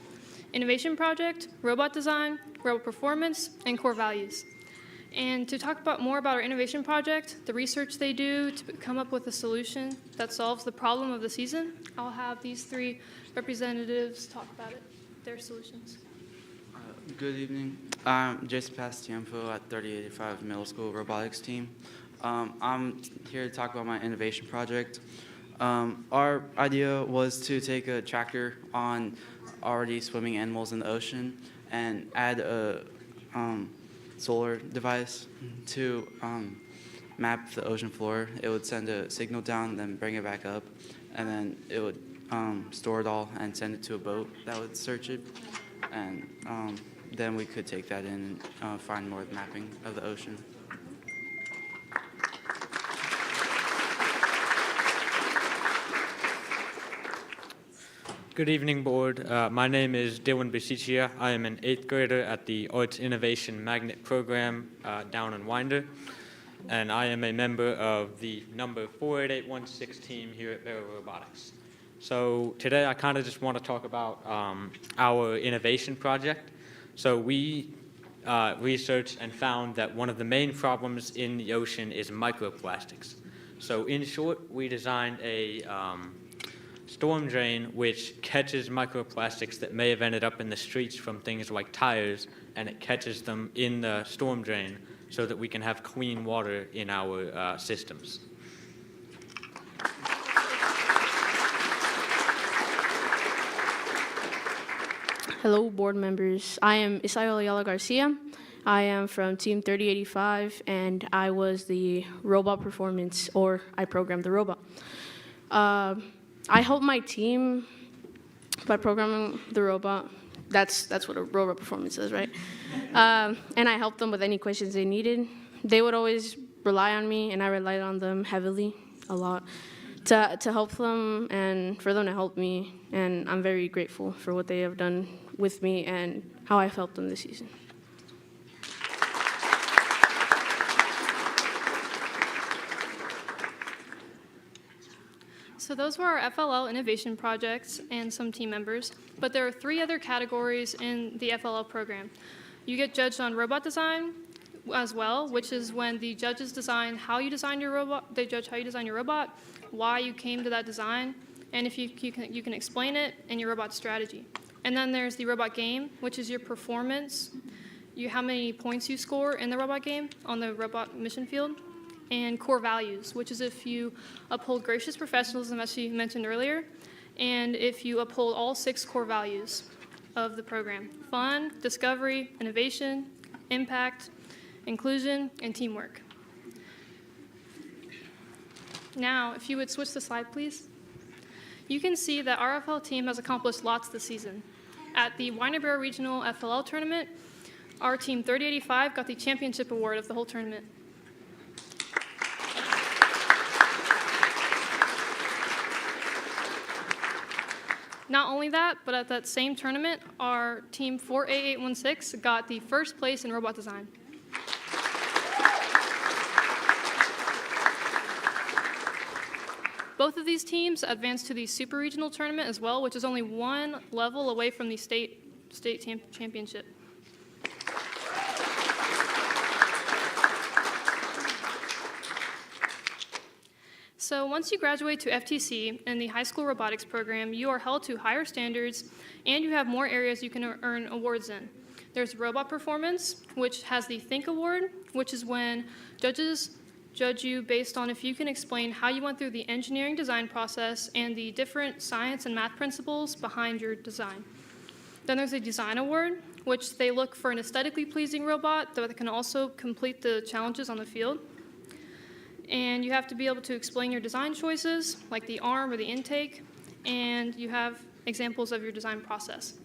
Innovation Project, Robot Design, Robot Performance, and Core Values. And to talk more about our Innovation Project, the research they do to come up with a solution that solves the problem of the season, I'll have these 3 representatives talk about their solutions. Good evening. I'm Jason Pastiempo at 3085 Middle School Robotics team. I'm here to talk about my Innovation Project. Our idea was to take a tracker on already swimming animals in the ocean and add a solar device to map the ocean floor. It would send a signal down, then bring it back up, and then it would store it all and send it to a boat that would search it. And then we could take that in and find more mapping of the ocean. Good evening, board. My name is Dylan Bisichia. I am an 8th grader at the Arts Innovation Magnet Program down in Winder, and I am a member of the number 48816 team here at Barrow Robotics. So today I kind of just want to talk about our innovation project. So we researched and found that one of the main problems in the ocean is microplastics. So in short, we designed a storm drain which catches microplastics that may have ended up in the streets from things like tires, and it catches them in the storm drain so that we can have clean water in our systems. Hello, board members. I am Isayo Ayala Garcia. I am from Team 3085, and I was the robot performance, or I programmed the robot. I helped my team by programming the robot. That's what a robot performance is, right? And I helped them with any questions they needed. They would always rely on me, and I relied on them heavily, a lot, to help them and for them to help me. And I'm very grateful for what they have done with me and how I've helped them this season. So those were our FLL innovation projects and some team members, but there are 3 other categories in the FLL program. You get judged on robot design as well, which is when the judges design how you design your robot. They judge how you design your robot, why you came to that design, and if you can explain it, and your robot strategy. And then there's the robot game, which is your performance, how many points you score in the robot game on the robot mission field. And core values, which is if you uphold gracious professionalism, as she mentioned earlier, and if you uphold all 6 core values of the program: fun, discovery, innovation, impact, inclusion, and teamwork. Now, if you would switch the slide, please. You can see that our FLL team has accomplished lots this season. At the Winder-Barrow Regional FLL Tournament, our team 3085 got the championship award of the whole tournament. Not only that, but at that same tournament, our team 48816 got the first place in robot design. Both of these teams advanced to the super regional tournament as well, which is only 1 level away from the state championship. So once you graduate to FTC in the high school robotics program, you are held to higher standards and you have more areas you can earn awards in. There's robot performance, which has the Think Award, which is when judges judge you based on if you can explain how you went through the engineering design process and the different science and math principles behind your design. Then there's a Design Award, which they look for an aesthetically pleasing robot that can also complete the challenges on the field. And you have to be able to explain your design choices, like the arm or the intake, and you have examples of your design process.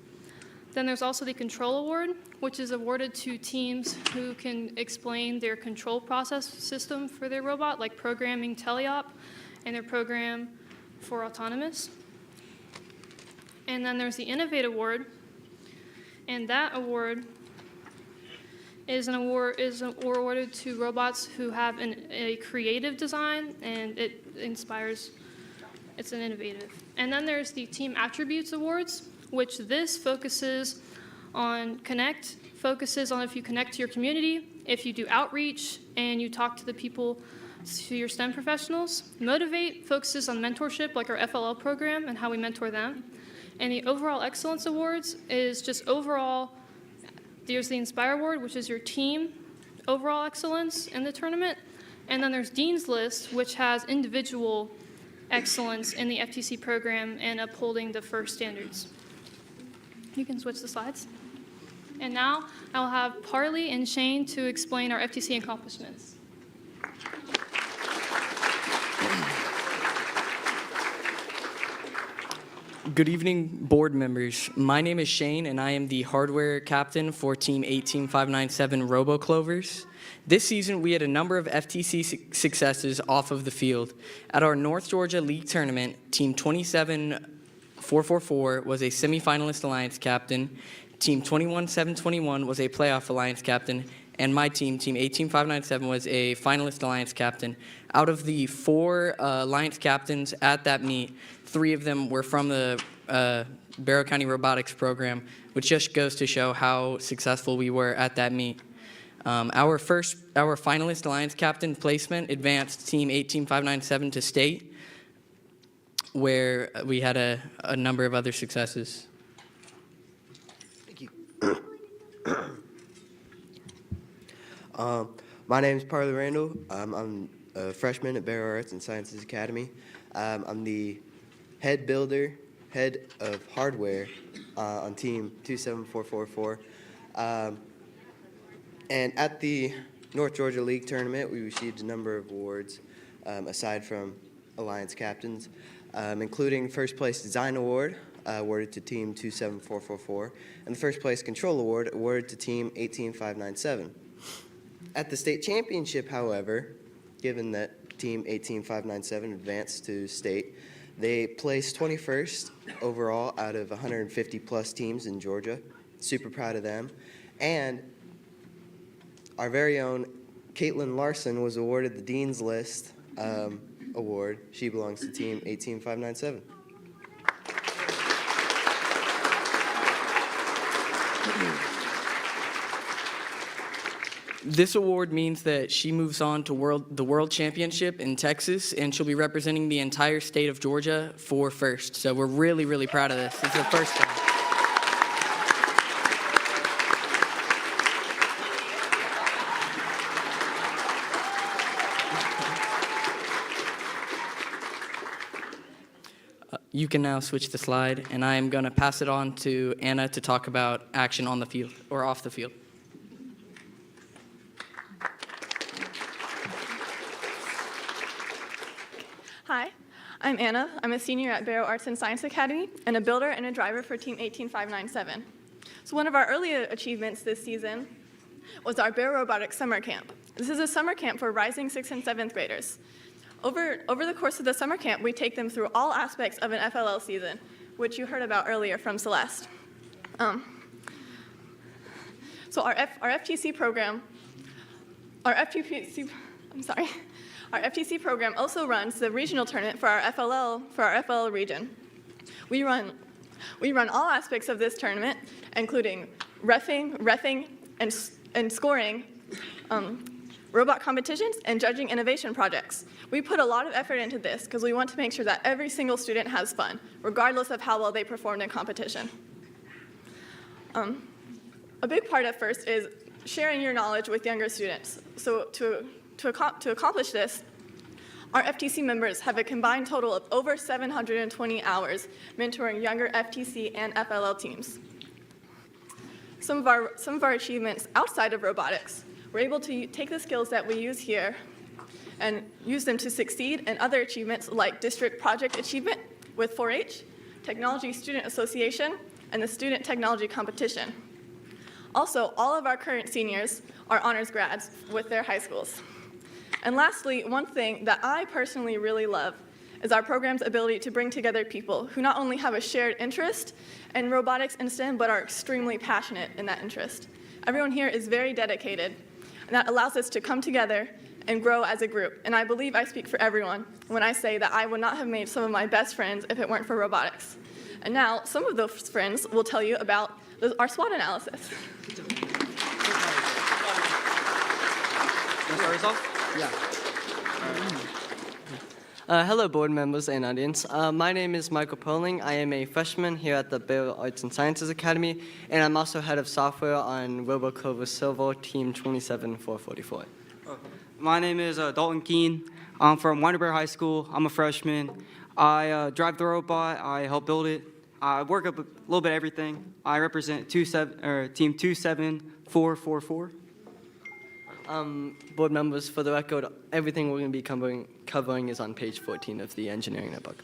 Then there's also the Control Award, which is awarded to teams who can explain their control process system for their robot, like programming teleop and their program for autonomous. And then there's the Innovate Award, and that award is awarded to robots who have a creative design, and it inspires, it's an innovative. And then there's the Team Attributes Awards, which this focuses on focuses on if you connect to your community, if you do outreach, and you talk to the people, to your STEM professionals. Motivate focuses on mentorship, like our FLL program, and how we mentor them. And the Overall Excellence Awards is just overall. There's the Inspire Award, which is your team overall excellence in the tournament. And then there's Dean's List, which has individual excellence in the FTC program and upholding the first standards. You can switch the slides. And now I'll have Parley and Shane to explain our FTC accomplishments. Good evening, board members. My name is Shane, and I am the hardware captain for Team 18597 RoboClovers. This season, we had a number of FTC successes off of the field. At our North Georgia League tournament, Team 27444 was a semifinalist alliance captain, Team 21721 was a playoff alliance captain, and my team, Team 18597, was a finalist alliance captain. Out of the 4 alliance captains at that meet, 3 of them were from the Barrow County Robotics program, which just goes to show how successful we were at that meet. Our finalist alliance captain placement advanced Team 18597 to state, where we had a number of other successes. Thank you. My name is Parley Randall. I'm a freshman at Barrow Arts and Sciences Academy. I'm the head of hardware on Team 27444. And at the North Georgia League tournament, we received a number of awards aside from alliance captains, including first place design award awarded to Team 27444, and the first place control award awarded to Team 18597. At the state championship, however, given that Team 18597 advanced to state, they placed 21st overall out of 150 plus teams in Georgia. Super proud of them. And our very own Caitlin Larson was awarded the Dean's List award. She belongs to Team 18597. This award means that she moves on to the World Championship in Texas, and she'll be representing the entire state of Georgia for first. So we're really, really proud of this. It's the first time. You can now switch the slide, and I am going to pass it on to Anna to talk about action on the field or off the field. Hi, I'm Anna. I'm a senior at Barrow Arts and Science Academy and a builder and a driver for Team 18597. So one of our earlier achievements this season was our Barrow Robotics Summer Camp. This is a summer camp for rising 6th and 7th graders. Over the course of the summer camp, we take them through all aspects of an FLL season, which you heard about earlier from Celeste. So our FTC program also runs the regional tournament for our FLL region. We run all aspects of this tournament, including reffing, and scoring, robot competitions, and judging innovation projects. We put a lot of effort into this because we want to make sure that every single student has fun, regardless of how well they performed in competition. A big part at first is sharing your knowledge with younger students. So to accomplish this, our FTC members have a combined total of over 720 hours mentoring younger FTC and FLL teams. Some of our achievements outside of robotics, we're able to take the skills that we use here and use them to succeed in other achievements like district project achievement with 4-H, Technology Student Association, and the Student Technology Competition. Also, all of our current seniors are honors grads with their high schools. And lastly, one thing that I personally really love is our program's ability to bring together people who not only have a shared interest in robotics and STEM, but are extremely passionate in that interest. Everyone here is very dedicated, and that allows us to come together and grow as a group. And I believe I speak for everyone when I say that I would not have made some of my best friends if it weren't for robotics. And now, some of those friends will tell you about our SWOT analysis. Hello, board members and audience. My name is Michael Poling. I am a freshman here at the Barrow Arts and Sciences Academy, and I'm also head of software on RoboClover Silver, Team 27444. My name is Dalton Keene. I'm from Winder-Barrow High School. I'm a freshman. I drive the robot. I help build it. I work up a little bit of everything. I represent Team 27444. Board members, for the record, everything we're going to be covering is on page 14 of the engineering notebook.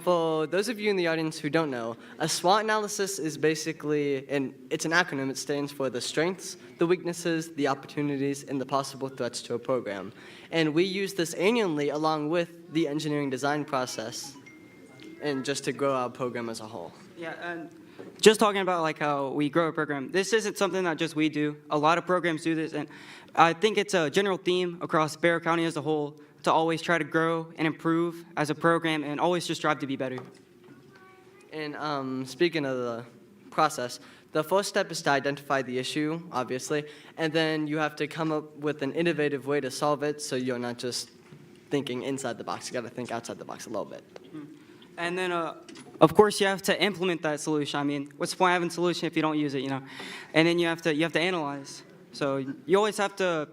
For those of you in the audience who don't know, a SWOT analysis is basically, and it's an acronym, it stands for the strengths, the weaknesses, the opportunities, and the possible threats to a program. And we use this annually along with the engineering design process, and just to grow our program as a whole. Yeah, and just talking about like how we grow a program, this isn't something that just we do. A lot of programs do this, and I think it's a general theme across Barrow County as a whole to always try to grow and improve as a program and always just strive to be better. And speaking of the process, the first step is to identify the issue, obviously, and then you have to come up with an innovative way to solve it so you're not just thinking inside the box. You got to think outside the box a little bit. And then, of course, you have to implement that solution. I mean, what's the point of having a solution if you don't use it, you know? And then you have to analyze. So you always have to,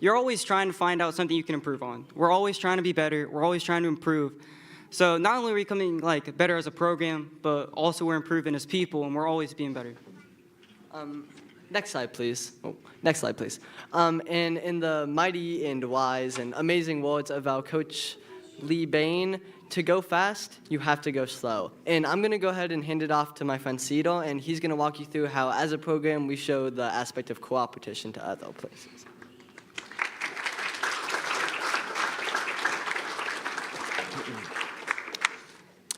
you're always trying to find out something you can improve on. We're always trying to be better. We're always trying to improve. So not only are we becoming like better as a program, but also we're improving as people, and we're always being better. Next slide, please. Oh, next slide, please. And in the mighty and wise and amazing words of our coach, Lee Bain, to go fast, you have to go slow. And I'm going to go ahead and hand it off to my friend Cedar, and he's going to walk you through how, as a program, we show the aspect of cooperation to other places.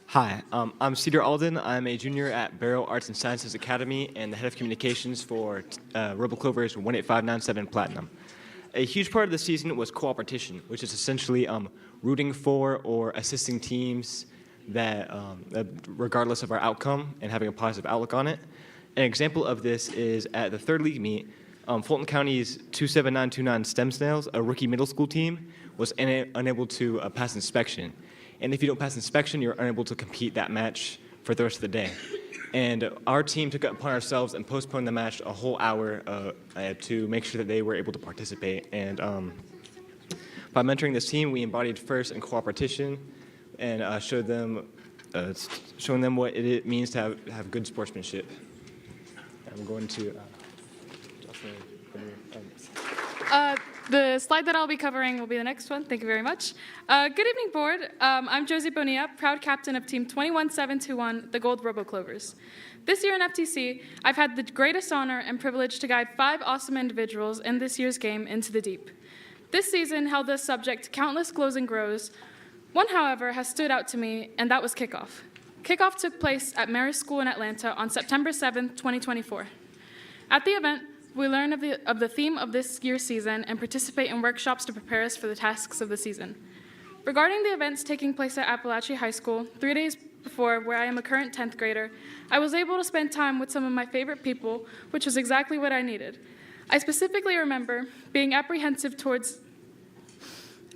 Hi, I'm Cedar Alden. I'm a junior at Barrow Arts and Sciences Academy and the head of communications for RoboClover's 18597 Platinum. A huge part of the season was cooperation, which is essentially rooting for or assisting teams that, regardless of our outcome, and having a positive outlook on it. An example of this is at the third league meet, Fulton County's 27929 STEM Snails, a rookie middle school team, was unable to pass inspection. And if you don't pass inspection, you're unable to compete that match for the rest of the day. And our team took it upon ourselves and postponed the match a whole hour to make sure that they were able to participate. And by mentoring this team, we embodied first in cooperation and showing them what it means to have good sportsmanship. I'm going to. The slide that I'll be covering will be the next one. Thank you very much. Good evening, board. I'm Josie Bonilla, proud captain of Team 21721, the Gold RoboClovers. This year in FTC, I've had the greatest honor and privilege to guide 5 awesome individuals in this year's game into the deep. This season held us subject to countless glows and grows. One, however, has stood out to me, and that was kickoff. Kickoff took place at Marist School in Atlanta on September 7th, 2024. At the event, we learn of the theme of this year's season and participate in workshops to prepare us for the tasks of the season. Regarding the events taking place at Appalachia High School, 3 days before, where I am a current 10th grader, I was able to spend time with some of my favorite people, which was exactly what I needed. I specifically remember being apprehensive towards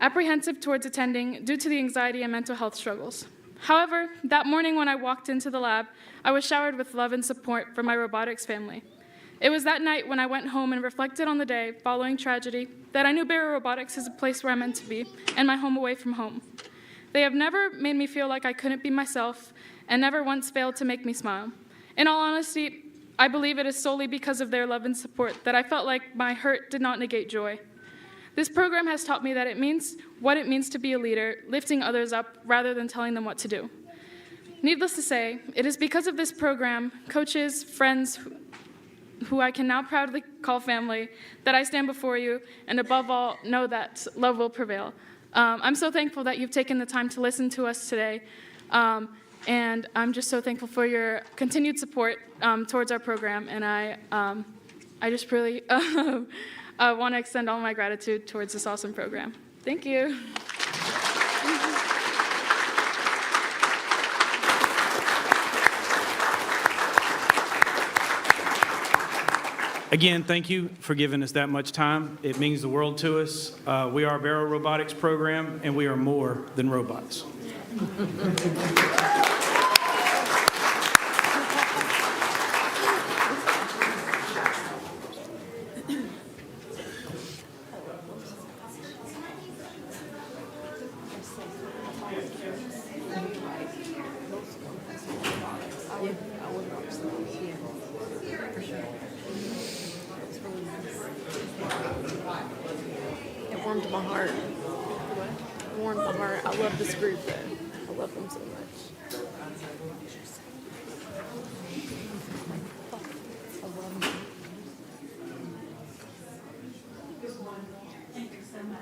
attending due to the anxiety and mental health struggles. However, that morning when I walked into the lab, I was showered with love and support from my robotics family. It was that night when I went home and reflected on the day following tragedy that I knew Barrow Robotics is a place where I'm meant to be and my home away from home. They have never made me feel like I couldn't be myself and never once failed to make me smile. In all honesty, I believe it is solely because of their love and support that I felt like my hurt did not negate joy. This program has taught me that it means what it means to be a leader, lifting others up rather than telling them what to do. Needless to say, it is because of this program, coaches, friends, who I can now proudly call family, that I stand before you, and above all, know that love will prevail. I'm so thankful that you've taken the time to listen to us today, and I'm just so thankful for your continued support towards our program, and I just really want to extend all my gratitude towards this awesome program. Thank you. Again, thank you for giving us that much time. It means the world to us. We are a Barrow Robotics program, and we are more than robots. It warmed my heart. It warmed my heart. I love this group, though. I love them so much. I love them. Thank you so much.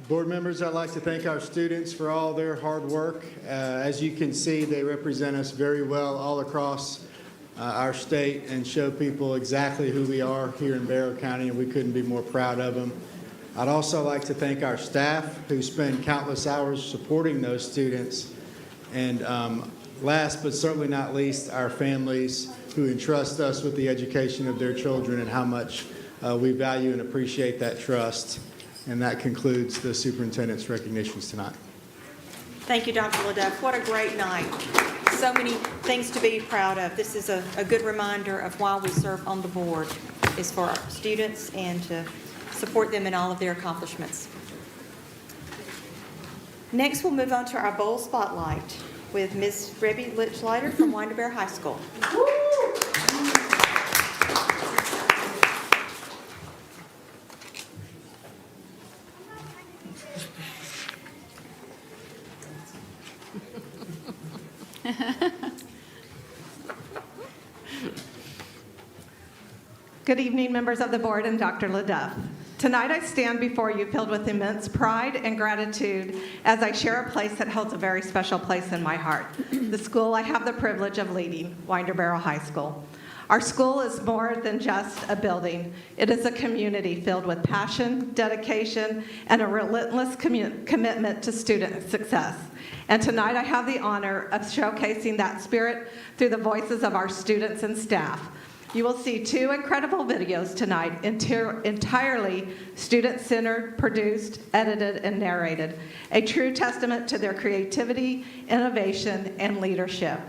Board members, I'd like to thank our students for all their hard work. As you can see, they represent us very well all across our state and show people exactly who we are here in Barrow County, and we couldn't be more proud of them. I'd also like to thank our staff who spend countless hours supporting those students. And last but certainly not least, our families who entrust us with the education of their children and how much we value and appreciate that trust. And that concludes the superintendent's recognitions tonight. Thank you, Dr. LaDuff. What a great night. So many things to be proud of. This is a good reminder of why we serve on the board, is for our students and to support them in all of their accomplishments. Next, we'll move on to our bowl spotlight with Ms. Rebby Lichlider from Winder-Barrow High School. Good evening, members of the board and Dr. LaDuff. Tonight I stand before you filled with immense pride and gratitude as I share a place that holds a very special place in my heart, the school I have the privilege of leading, Winder-Barrow High School. Our school is more than just a building. It is a community filled with passion, dedication, and a relentless commitment to student success. And tonight I have the honor of showcasing that spirit through the voices of our students and staff. You will see two incredible videos tonight, entirely student-centered, produced, edited, and narrated, a true testament to their creativity, innovation, and leadership.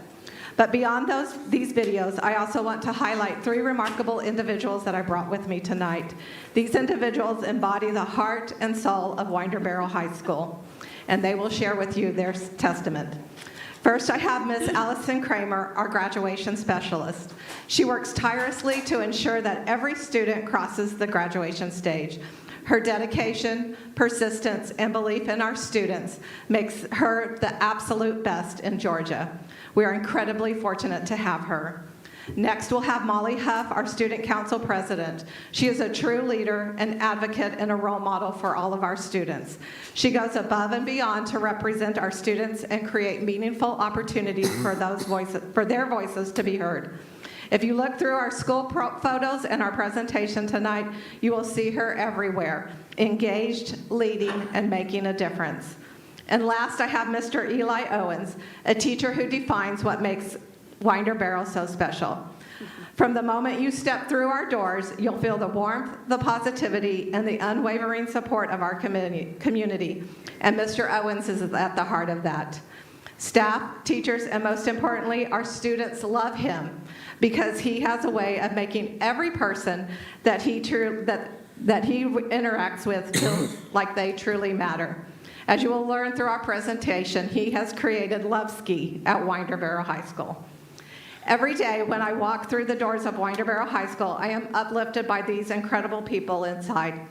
But beyond these videos, I also want to highlight three remarkable individuals that I brought with me tonight. These individuals embody the heart and soul of Winder-Barrow High School, and they will share with you their testament. First, I have Ms. Allison Kramer, our graduation specialist. She works tirelessly to ensure that every student crosses the graduation stage. Her dedication, persistence, and belief in our students makes her the absolute best in Georgia. We are incredibly fortunate to have her. Next, we'll have Molly Huff, our Student Council President. She is a true leader, an advocate, and a role model for all of our students. She goes above and beyond to represent our students and create meaningful opportunities for their voices to be heard. If you look through our school photos and our presentation tonight, you will see her everywhere, engaged, leading, and making a difference. And last, I have Mr. Eli Owens, a teacher who defines what makes Winder-Barrow so special. From the moment you step through our doors, you'll feel the warmth, the positivity, and the unwavering support of our community. And Mr. Owens is at the heart of that. Staff, teachers, and most importantly, our students love him because he has a way of making every person that he interacts with feel like they truly matter. As you will learn through our presentation, he has created Love Ski at Winder-Barrow High School. Every day when I walk through the doors of Winder-Barrow High School, I am uplifted by these incredible people inside.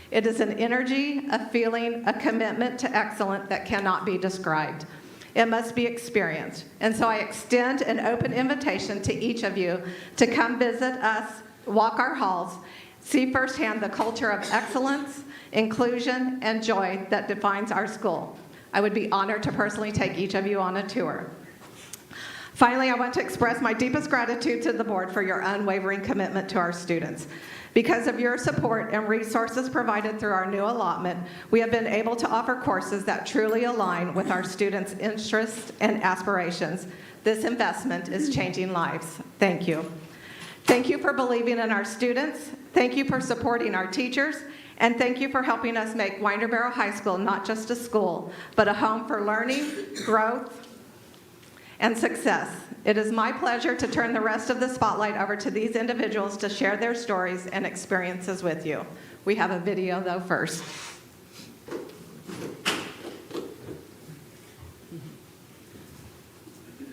It is an energy, a feeling, a commitment to excellence that cannot be described. It must be experienced. And so I extend an open invitation to each of you to come visit us, walk our halls, see firsthand the culture of excellence, inclusion, and joy that defines our school. I would be honored to personally take each of you on a tour. Finally, I want to express my deepest gratitude to the board for your unwavering commitment to our students. Because of your support and resources provided through our new allotment, we have been able to offer courses that truly align with our students' interests and aspirations. This investment is changing lives. Thank you. Thank you for believing in our students. Thank you for supporting our teachers. And thank you for helping us make Winder-Barrow High School not just a school, but a home for learning, growth, and success. It is my pleasure to turn the rest of the spotlight over to these individuals to share their stories and experiences with you. We have a video, though, first.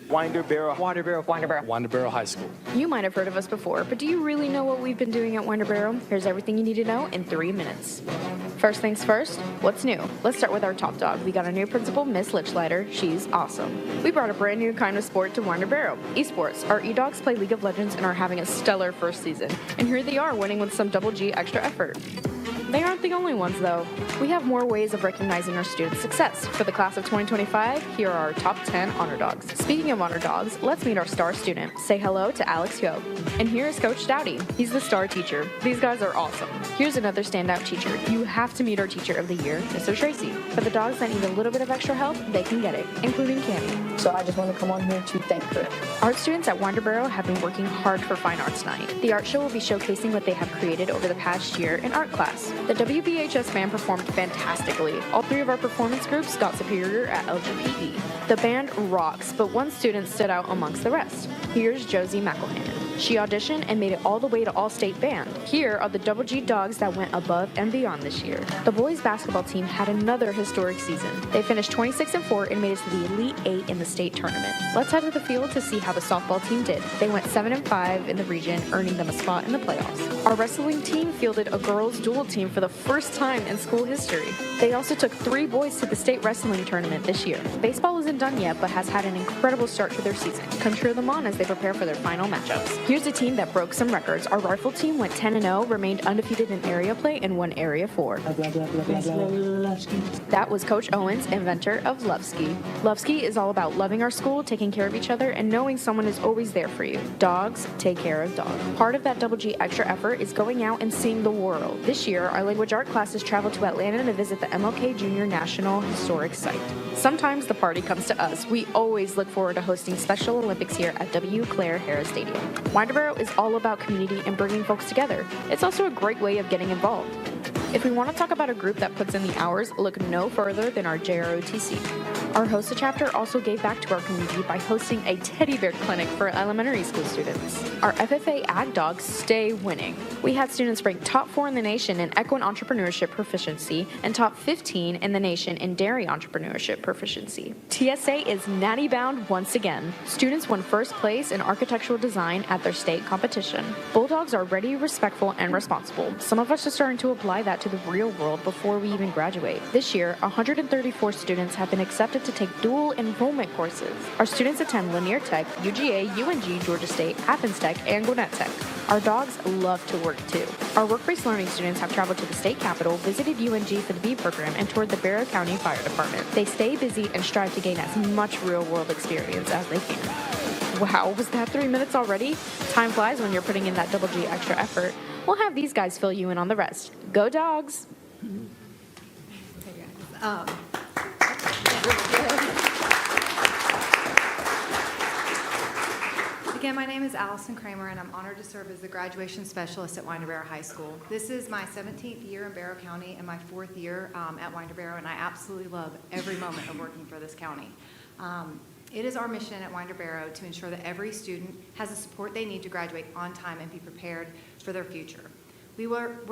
Winder-Barrow High School. You might have heard of us before, but do you really know what we've been doing at Winder-Barrow? Here's everything you need to know in 3 minutes. First things first, what's new? Let's start with our top dog. We got a new principal, Miss Lichlighter. She's awesome. We brought a brand new kind of sport to Winder-Barrow, esports. Our e-dogs play League of Legends and are having a stellar first season. And here they are, winning with some double G extra effort. They aren't the only ones, though. We have more ways of recognizing our students' success. For the class of 2025, here are our top 10 honor dogs. Speaking of honor dogs, let's meet our star student. Say hello to Alex Yo. And here is Coach Dowdy. He's the star teacher. These guys are awesome. Here's another standout teacher. You have to meet our teacher of the year, Mr. Tracy. For the dogs that need a little bit of extra help, they can get it, including Cammie. So I just want to come on here to thank her. Art students at Winder-Barrow have been working hard for Fine Arts Night. The art show will be showcasing what they have created over the past year in art class. The WBHS band performed fantastically. All 3 of our performance groups got superior at LGPE. The band rocks, but one student stood out amongst the rest. Here's Josie McElhannon. She auditioned and made it all the way to All-State Band. Here are the Double G Dogs that went above and beyond this year. The boys basketball team had another historic season. They finished 26-4 and made it to the Elite 8 in the state tournament. Let's head to the field to see how the softball team did. They went 7-5 in the region, earning them a spot in the playoffs. Our wrestling team fielded a girls' dual team for the first time in school history. They also took 3 boys to the state wrestling tournament this year. Baseball isn't done yet, but has had an incredible start to their season. Come cheer them on as they prepare for their final matchups. Here's a team that broke some records. Our rifle team went 10-0, remained undefeated in area play, and won Area 4. That was Coach Owens, inventor of Love Ski. Love Ski is all about loving our school, taking care of each other, and knowing someone is always there for you. Dogs take care of dogs. Part of that Double G extra effort is going out and seeing the world. This year, our language art classes travel to Atlanta to visit the MLK Jr. National Historic Site. Sometimes the party comes to us. We always look forward to hosting Special Olympics here at W. Claire Harris Stadium. Winder-Barrow is all about community and bringing folks together. It's also a great way of getting involved. If we want to talk about a group that puts in the hours, look no further than our JROTC. Our HOSA chapter also gave back to our community by hosting a teddy bear clinic for elementary school students. Our FFA Ag Dogs stay winning. We had students rank top 4 in the nation in equine entrepreneurship proficiency and top 15 in the nation in dairy entrepreneurship proficiency. TSA is natty bound once again. Students won first place in architectural design at their state competition. Bulldogs are ready, respectful, and responsible. Some of us are starting to apply that to the real world before we even graduate. This year, 134 students have been accepted to take dual enrollment courses. Our students attend Lanier Tech, UGA, UNG, Georgia State, Athens Tech, and Gwinnett Tech. Our dogs love to work too. Our work-based learning students have traveled to the state capitol, visited UNG for the bee program, and toured the Barrow County Fire Department. They stay busy and strive to gain as much real-world experience as they can. Wow, was that 3 minutes already? Time flies when you're putting in that double G extra effort. We'll have these guys fill you in on the rest. Go dogs! Again, my name is Allison Kramer, and I'm honored to serve as the graduation specialist at Winder-Barrow High School. This is my 17th year in Barrow County and my 4th year at Winder-Barrow, and I absolutely love every moment of working for this county. It is our mission at Winder-Barrow to ensure that every student has the support they need to graduate on time and be prepared for their future. We work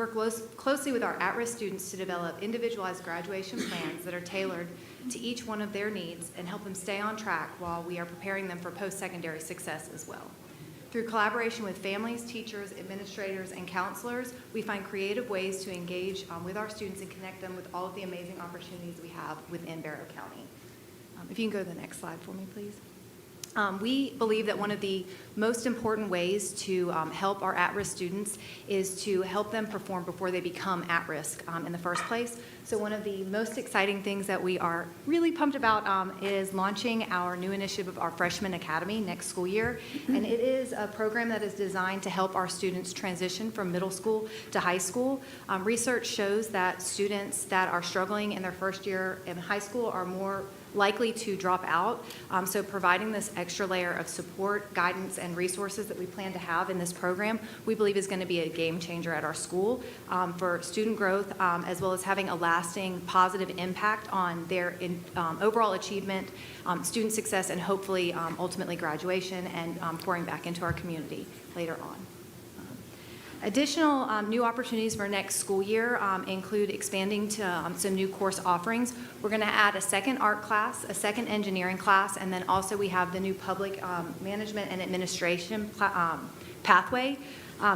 closely with our at-risk students to develop individualized graduation plans that are tailored to each one of their needs and help them stay on track while we are preparing them for post-secondary success as well. Through collaboration with families, teachers, administrators, and counselors, we find creative ways to engage with our students and connect them with all of the amazing opportunities we have within Barrow County. If you can go to the next slide for me, please. We believe that one of the most important ways to help our at-risk students is to help them perform before they become at-risk in the first place. So one of the most exciting things that we are really pumped about is launching our new initiative of our Freshman Academy next school year. And it is a program that is designed to help our students transition from middle school to high school. Research shows that students that are struggling in their first year in high school are more likely to drop out. So providing this extra layer of support, guidance, and resources that we plan to have in this program, we believe is going to be a game changer at our school for student growth, as well as having a lasting positive impact on their overall achievement, student success, and hopefully ultimately graduation and pouring back into our community later on. Additional new opportunities for next school year include expanding to some new course offerings. We're going to add a second art class, a second engineering class, and then also we have the new public management and administration pathway.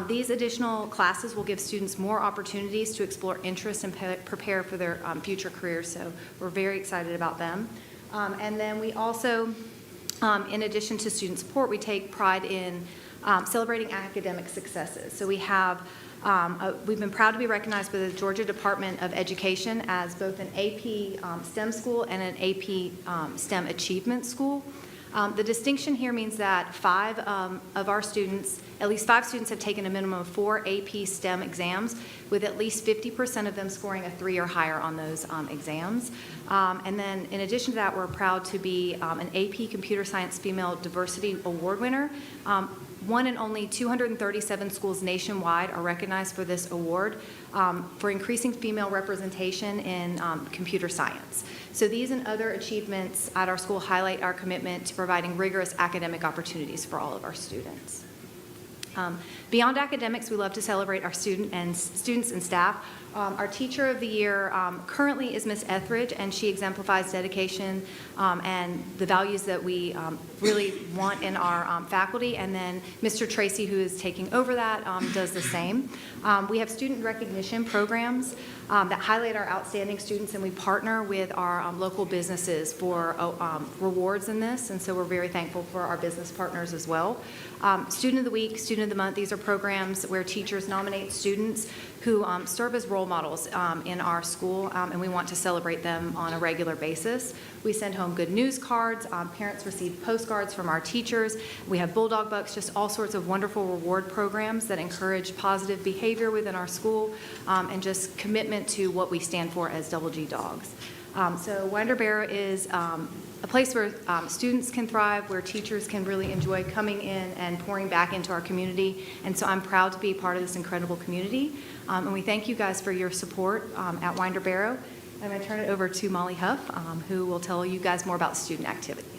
These additional classes will give students more opportunities to explore interests and prepare for their future careers, so we're very excited about them. And then we also, in addition to student support, we take pride in celebrating academic successes. So we have, we've been proud to be recognized by the Georgia Department of Education as both an AP STEM school and an AP STEM achievement school. The distinction here means that of our students, at least 5 students have taken a minimum of 4 AP STEM exams, with at least 50% of them scoring a 3 or higher on those exams. And then in addition to that, we're proud to be an AP Computer Science Female Diversity Award winner. One in only 237 schools nationwide are recognized for this award for increasing female representation in computer science. So these and other achievements at our school highlight our commitment to providing rigorous academic opportunities for all of our students. Beyond academics, we love to celebrate our students and staff. Our Teacher of the Year currently is Miss Etheridge, and she exemplifies dedication and the values that we really want in our faculty. And then Mr. Tracy, who is taking over that, does the same. We have student recognition programs that highlight our outstanding students, and we partner with our local businesses for rewards in this, and so we're very thankful for our business partners as well. Student of the Week, Student of the Month, these are programs where teachers nominate students who serve as role models in our school, and we want to celebrate them on a regular basis. We send home good news cards. Parents receive postcards from our teachers. We have Bulldog Bucks, just all sorts of wonderful reward programs that encourage positive behavior within our school and just commitment to what we stand for as Double G Dogs. So Winder-Barrow is a place where students can thrive, where teachers can really enjoy coming in and pouring back into our community. And so I'm proud to be part of this incredible community. And we thank you guys for your support at Winder-Barrow. I'm going to turn it over to Molly Huff, who will tell you guys more about student activities.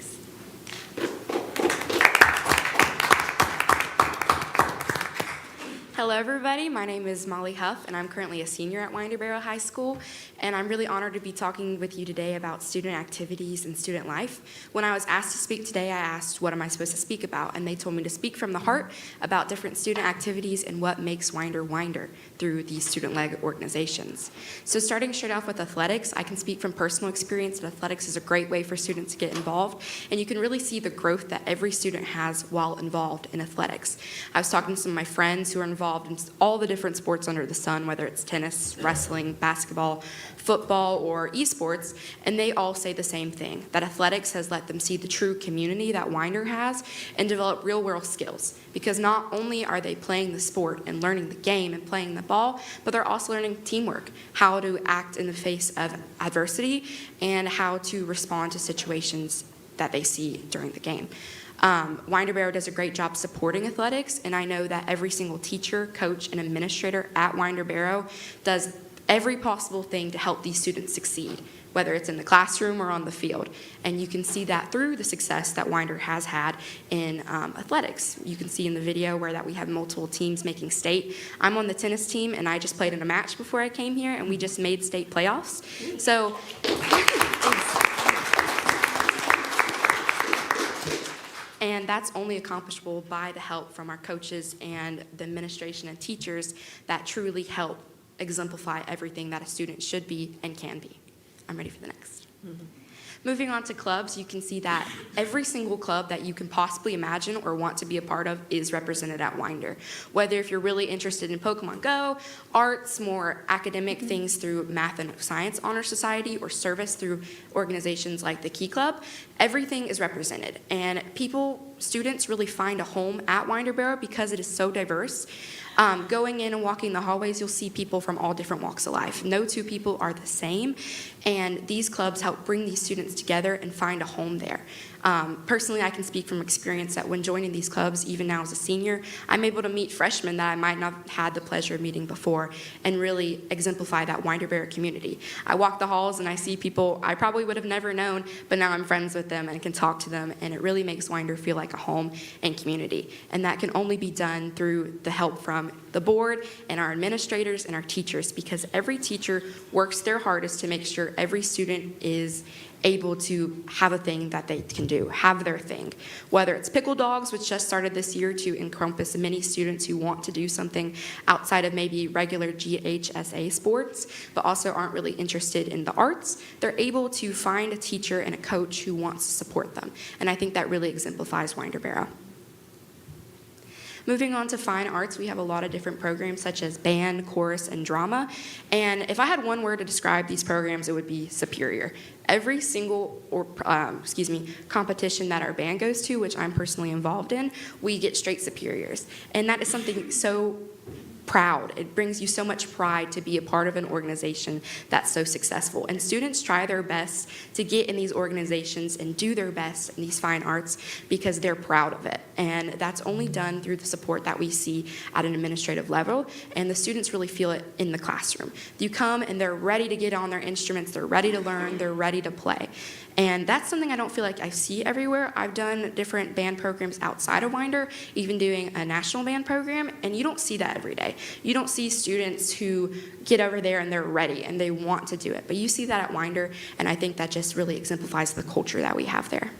Hello, everybody. My name is Molly Huff, and I'm currently a senior at Winder-Barrow High School, and I'm really honored to be talking with you today about student activities and student life. When I was asked to speak today, I asked, what am I supposed to speak about? And they told me to speak from the heart about different student activities and what makes Winder Winder through these student-led organizations. So starting straight off with athletics, I can speak from personal experience that athletics is a great way for students to get involved, and you can really see the growth that every student has while involved in athletics. I was talking to some of my friends who are involved in all the different sports under the sun, whether it's tennis, wrestling, basketball, football, or esports, and they all say the same thing, that athletics has let them see the true community that Winder has and develop real-world skills. Because not only are they playing the sport and learning the game and playing the ball, but they're also learning teamwork, how to act in the face of adversity, and how to respond to situations that they see during the game. Winder-Barrow does a great job supporting athletics, and I know that every single teacher, coach, and administrator at Winder-Barrow does every possible thing to help these students succeed, whether it's in the classroom or on the field. And you can see that through the success that Winder has had in athletics. You can see in the video where that we have multiple teams making state. I'm on the tennis team, and I just played in a match before I came here, and we just made state playoffs. So. And that's only accomplishable by the help from our coaches and the administration and teachers that truly help exemplify everything that a student should be and can be. I'm ready for the next. Moving on to clubs, you can see that every single club that you can possibly imagine or want to be a part of is represented at Winder. Whether if you're really interested in Pokemon Go, arts, more academic things through Math and Science Honor Society, or service through organizations like the Key Club, everything is represented. And students really find a home at Winder-Barrow because it is so diverse. Going in and walking the hallways, you'll see people from all different walks of life. No two people are the same, and these clubs help bring these students together and find a home there. Personally, I can speak from experience that when joining these clubs, even now as a senior, I'm able to meet freshmen that I might not have had the pleasure of meeting before and really exemplify that Winder-Barrow community. I walk the halls and I see people I probably would have never known, but now I'm friends with them and can talk to them, and it really makes Winder feel like a home and community. And that can only be done through the help from the board and our administrators and our teachers, because every teacher works their hardest to make sure every student is able to have a thing that they can do, have their thing. Whether it's Pickle Dogs, which just started this year to encompass many students who want to do something outside of maybe regular GHSA sports, but also aren't really interested in the arts, they're able to find a teacher and a coach who wants to support them. And I think that really exemplifies Winder-Barrow. Moving on to fine arts, we have a lot of different programs such as band, chorus, and drama. And if I had one word to describe these programs, it would be superior. Every single competition that our band goes to, which I'm personally involved in, we get straight superiors. And that is something so proud. It brings you so much pride to be a part of an organization that's so successful. And students try their best to get in these organizations and do their best in these fine arts because they're proud of it. And that's only done through the support that we see at an administrative level, and the students really feel it in the classroom. You come and they're ready to get on their instruments, they're ready to learn, they're ready to play. And that's something I don't feel like I see everywhere. I've done different band programs outside of Winder, even doing a national band program, and you don't see that every day. You don't see students who get over there and they're ready and they want to do it. But you see that at Winder, and I think that just really exemplifies the culture that we have there.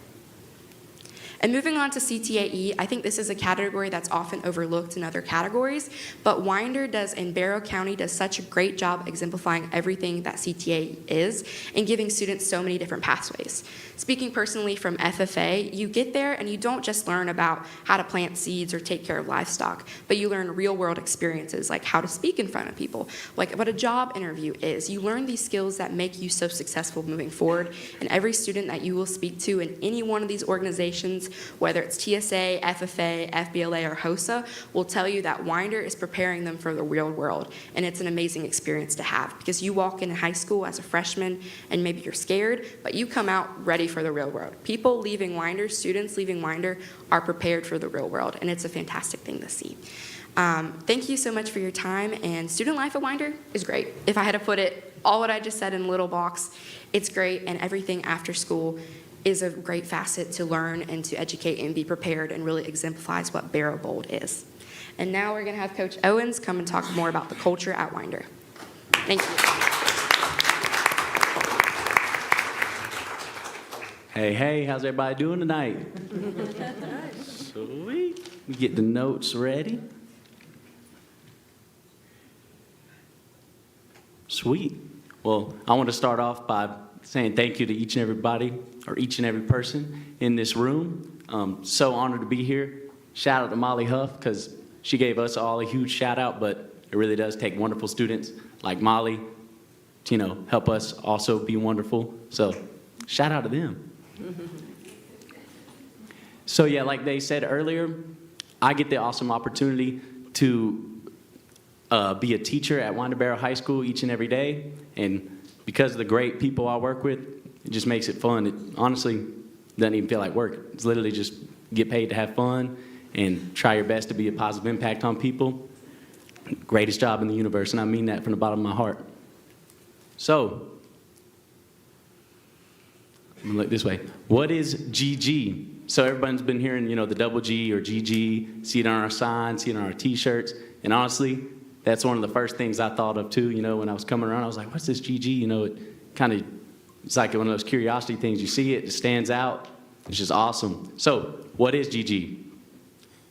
And moving on to CTAE, I think this is a category that's often overlooked in other categories, but Winder does, and Barrow County does such a great job exemplifying everything that CTAE is and giving students so many different pathways. Speaking personally from FFA, you get there and you don't just learn about how to plant seeds or take care of livestock, but you learn real-world experiences like how to speak in front of people, like what a job interview is. You learn these skills that make you so successful moving forward, and every student that you will speak to in any one of these organizations, whether it's TSA, FFA, FBLA, or HOSA, will tell you that Winder is preparing them for the real world, and it's an amazing experience to have because you walk in high school as a freshman and maybe you're scared, but you come out ready for the real world. People leaving Winder, students leaving Winder, are prepared for the real world, and it's a fantastic thing to see. Thank you so much for your time, and student life at Winder is great. If I had to put it all what I just said in little box, it's great, and everything after school is a great facet to learn and to educate and be prepared, and really exemplifies what Barrow Bold is. And now we're going to have Coach Owens come and talk more about the culture at Winder. Thank you. Hey, how's everybody doing tonight? Sweet. We get the notes ready. Sweet. Well, I want to start off by saying thank you to each and everybody, or each and every person in this room. So honored to be here. Shout out to Molly Huff, because she gave us all a huge shout out, but it really does take wonderful students like Molly to, help us also be wonderful. So shout out to them. So yeah, like they said earlier, I get the awesome opportunity to be a teacher at Winder-Barrow High School each and every day. And because of the great people I work with, it just makes it fun. It honestly doesn't even feel like work. It's literally just get paid to have fun and try your best to be a positive impact on people. Greatest job in the universe, and I mean that from the bottom of my heart. So, I'm gonna look this way. What is GG? So everyone's been hearing, the double G or GG, see it on our signs, see it on our t-shirts, and honestly, that's one of the first things I thought of too, when I was coming around, I was like, what's this GG? It's like one of those curiosity things. You see it, it stands out, it's just awesome. So, what is GG?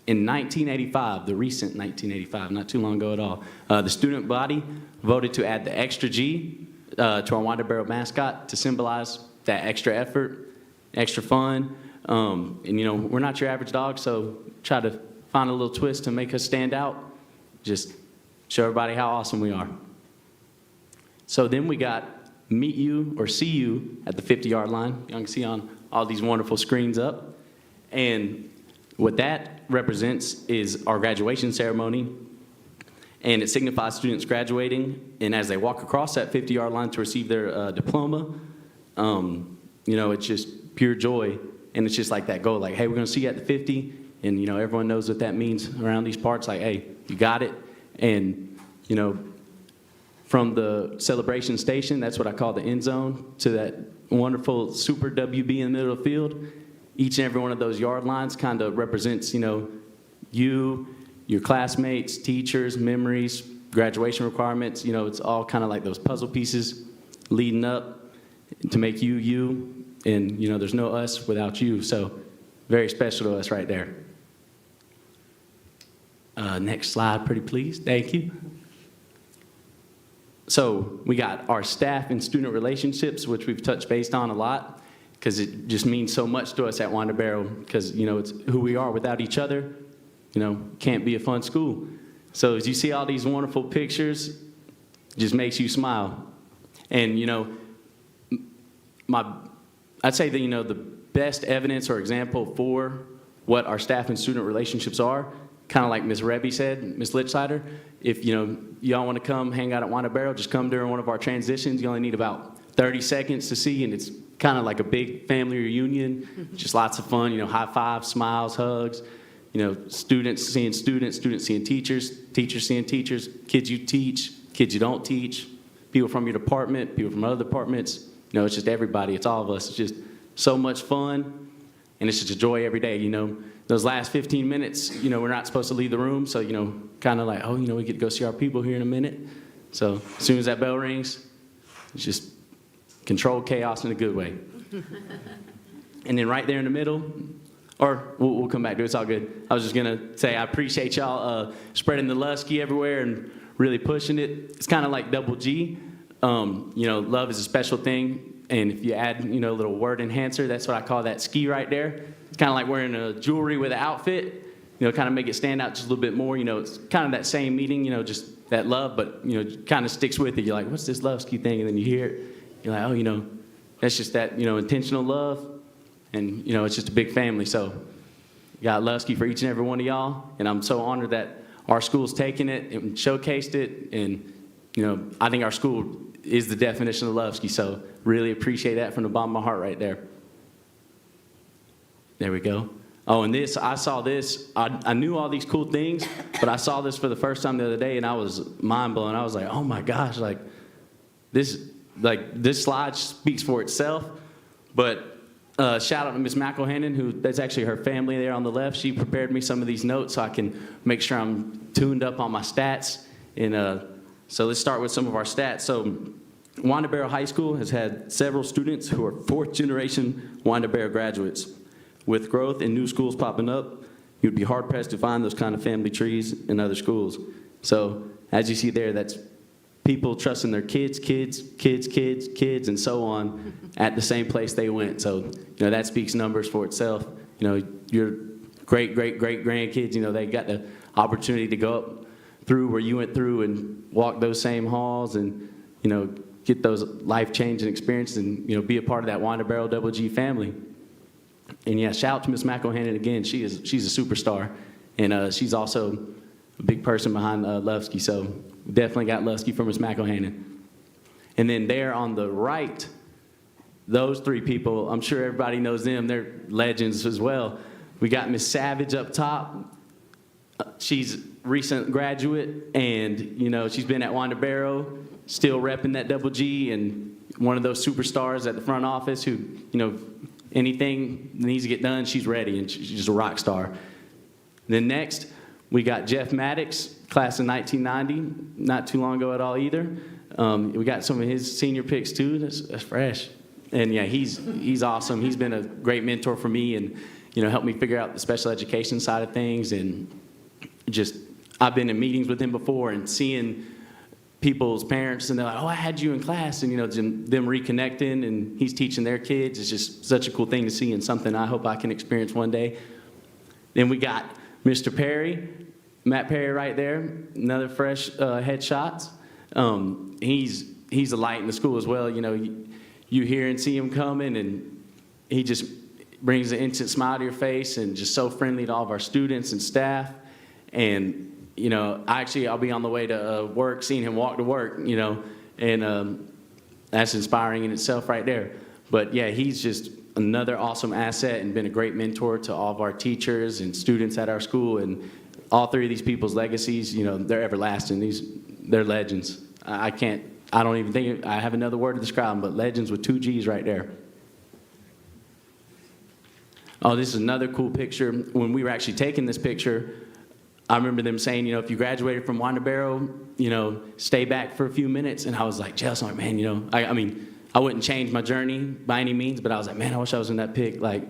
In 1985, the recent 1985, not too long ago at all, the student body voted to add the extra G to our Winder-Barrow mascot to symbolize that extra effort, extra fun. And we're not your average dog, so try to find a little twist to make us stand out. Just show everybody how awesome we are. So then we got meet you or see you at the 50-yard line. You can see on all these wonderful screens up. And what that represents is our graduation ceremony. And it signifies students graduating. And as they walk across that 50-yard line to receive their diploma, it's just pure joy. And it's just like that goal, like, hey, we're going to see you at the 50. And, everyone knows what that means around these parts. Like, hey, you got it. And, from the celebration station, that's what I call the end zone, to that wonderful super WB in the middle of the field, each and every one of those yard lines kind of represents, you, your classmates, teachers, memories, graduation requirements. It's all kind of like those puzzle pieces leading up to make you, you. And, there's no us without you. So very special to us right there. Next slide, pretty please. Thank you. So we got our staff and student relationships, which we've touched base on a lot, because it just means so much to us at Winder-Barrow, because, it's who we are. Without each other, can't be a fun school. So as you see all these wonderful pictures, it just makes you smile. And, I'd say that, the best evidence or example for what our staff and student relationships are, kind of like Ms. Rebby said, Ms. Litchsider, if, y'all want to come hang out at Winder-Barrow, just come during one of our transitions. You only need about 30 seconds to see, and it's kind of like a big family reunion, just lots of fun, high fives, smiles, hugs, students seeing students, students seeing teachers, teachers seeing teachers, kids you teach, kids you don't teach, people from your department, people from other departments. It's just everybody. It's all of us. It's just so much fun, and it's just a joy every day. Those last 15 minutes, we're not supposed to leave the room, so, kind of like, oh, we get to go see our people here in a minute. So as soon as that bell rings, it's just controlled chaos in a good way. And then right there in the middle, or we'll come back to it. It's all good. I was just going to say I appreciate y'all spreading the Lusky everywhere and really pushing it. It's kind of like double G. Love is a special thing. And if you add, a little word enhancer, that's what I call that ski right there. It's kind of like wearing a jewelry with an outfit, kind of make it stand out just a little bit more. It's kind of that same meaning, just that love, but, kind of sticks with it. You're like, what's this love ski thing? And then you hear it. You're like, oh, that's just that, intentional love. And, it's just a big family. So got love ski for each and every one of y'all. And I'm so honored that our school's taken it and showcased it. And, I think our school is the definition of love ski. So really appreciate that from the bottom of my heart right there. There we go. Oh, and I saw this. I knew all these cool things, but I saw this for the first time the other day, and I was mind blown. I was like, oh my gosh, like this slide speaks for itself, but shout out to Ms. McElhannon, that's actually her family there on the left. She prepared me some of these notes so I can make sure I'm tuned up on my stats. And so let's start with some of our stats. So Winder-Barrow High School has had several students who are fourth-generation Winder-Barrow graduates. With growth and new schools popping up, you'd be hard-pressed to find those kind of family trees in other schools. So as you see there, that's people trusting their kids, and so on at the same place they went. So, that speaks numbers for itself. Your great-grandkids, they got the opportunity to go up through where you went through and walk those same halls and, get those life-changing experiences and, be a part of that Winder-Barrow Double G family. And yeah, shout out to Ms. McElhannon again. She's a superstar, and she's also a big person behind Lufsky. So definitely got Lufsky from Ms. McElhannon. And then there on the right, those three people, I'm sure everybody knows them. They're legends as well. We got Miss Savage up top. She's a recent graduate, and she's been at Winder-Barrow, still repping that Double G, and one of those superstars at the front office who, anything needs to get done, she's ready, and she's just a rock star. Then next, we got Jeff Maddox, class of 1990, not too long ago at all either. We got some of his senior picks too. That's fresh. And yeah, he's awesome. He's been a great mentor for me, and helped me figure out the special education side of things. And just I've been in meetings with him before and seeing people's parents, and they're like, "Oh, I had you in class," and them reconnecting, and he's teaching their kids. It's just such a cool thing to see, and something I hope I can experience one day. Then we got Mr. Perry, Matt Perry right there, another fresh headshots. He's a light in the school as well. You hear and see him coming, and he just brings an instant smile to your face, and just so friendly to all of our students and staff. And I'll be on the way to work, seeing him walk to work, and that's inspiring in itself right there. But yeah, he's just another awesome asset and been a great mentor to all of our teachers and students at our school. And all three of these people's legacies, they're everlasting. They're legends. I don't even think I have another word to describe them, but legends with 2 G's right there. Oh, this is another cool picture. When we were actually taking this picture, I remember them saying, if you graduated from Winder-Barrow, stay back for a few minutes. And I was like, jealous. I'm like, man, I mean, I wouldn't change my journey by any means, but I was like, man, I wish I was in that pic. Like,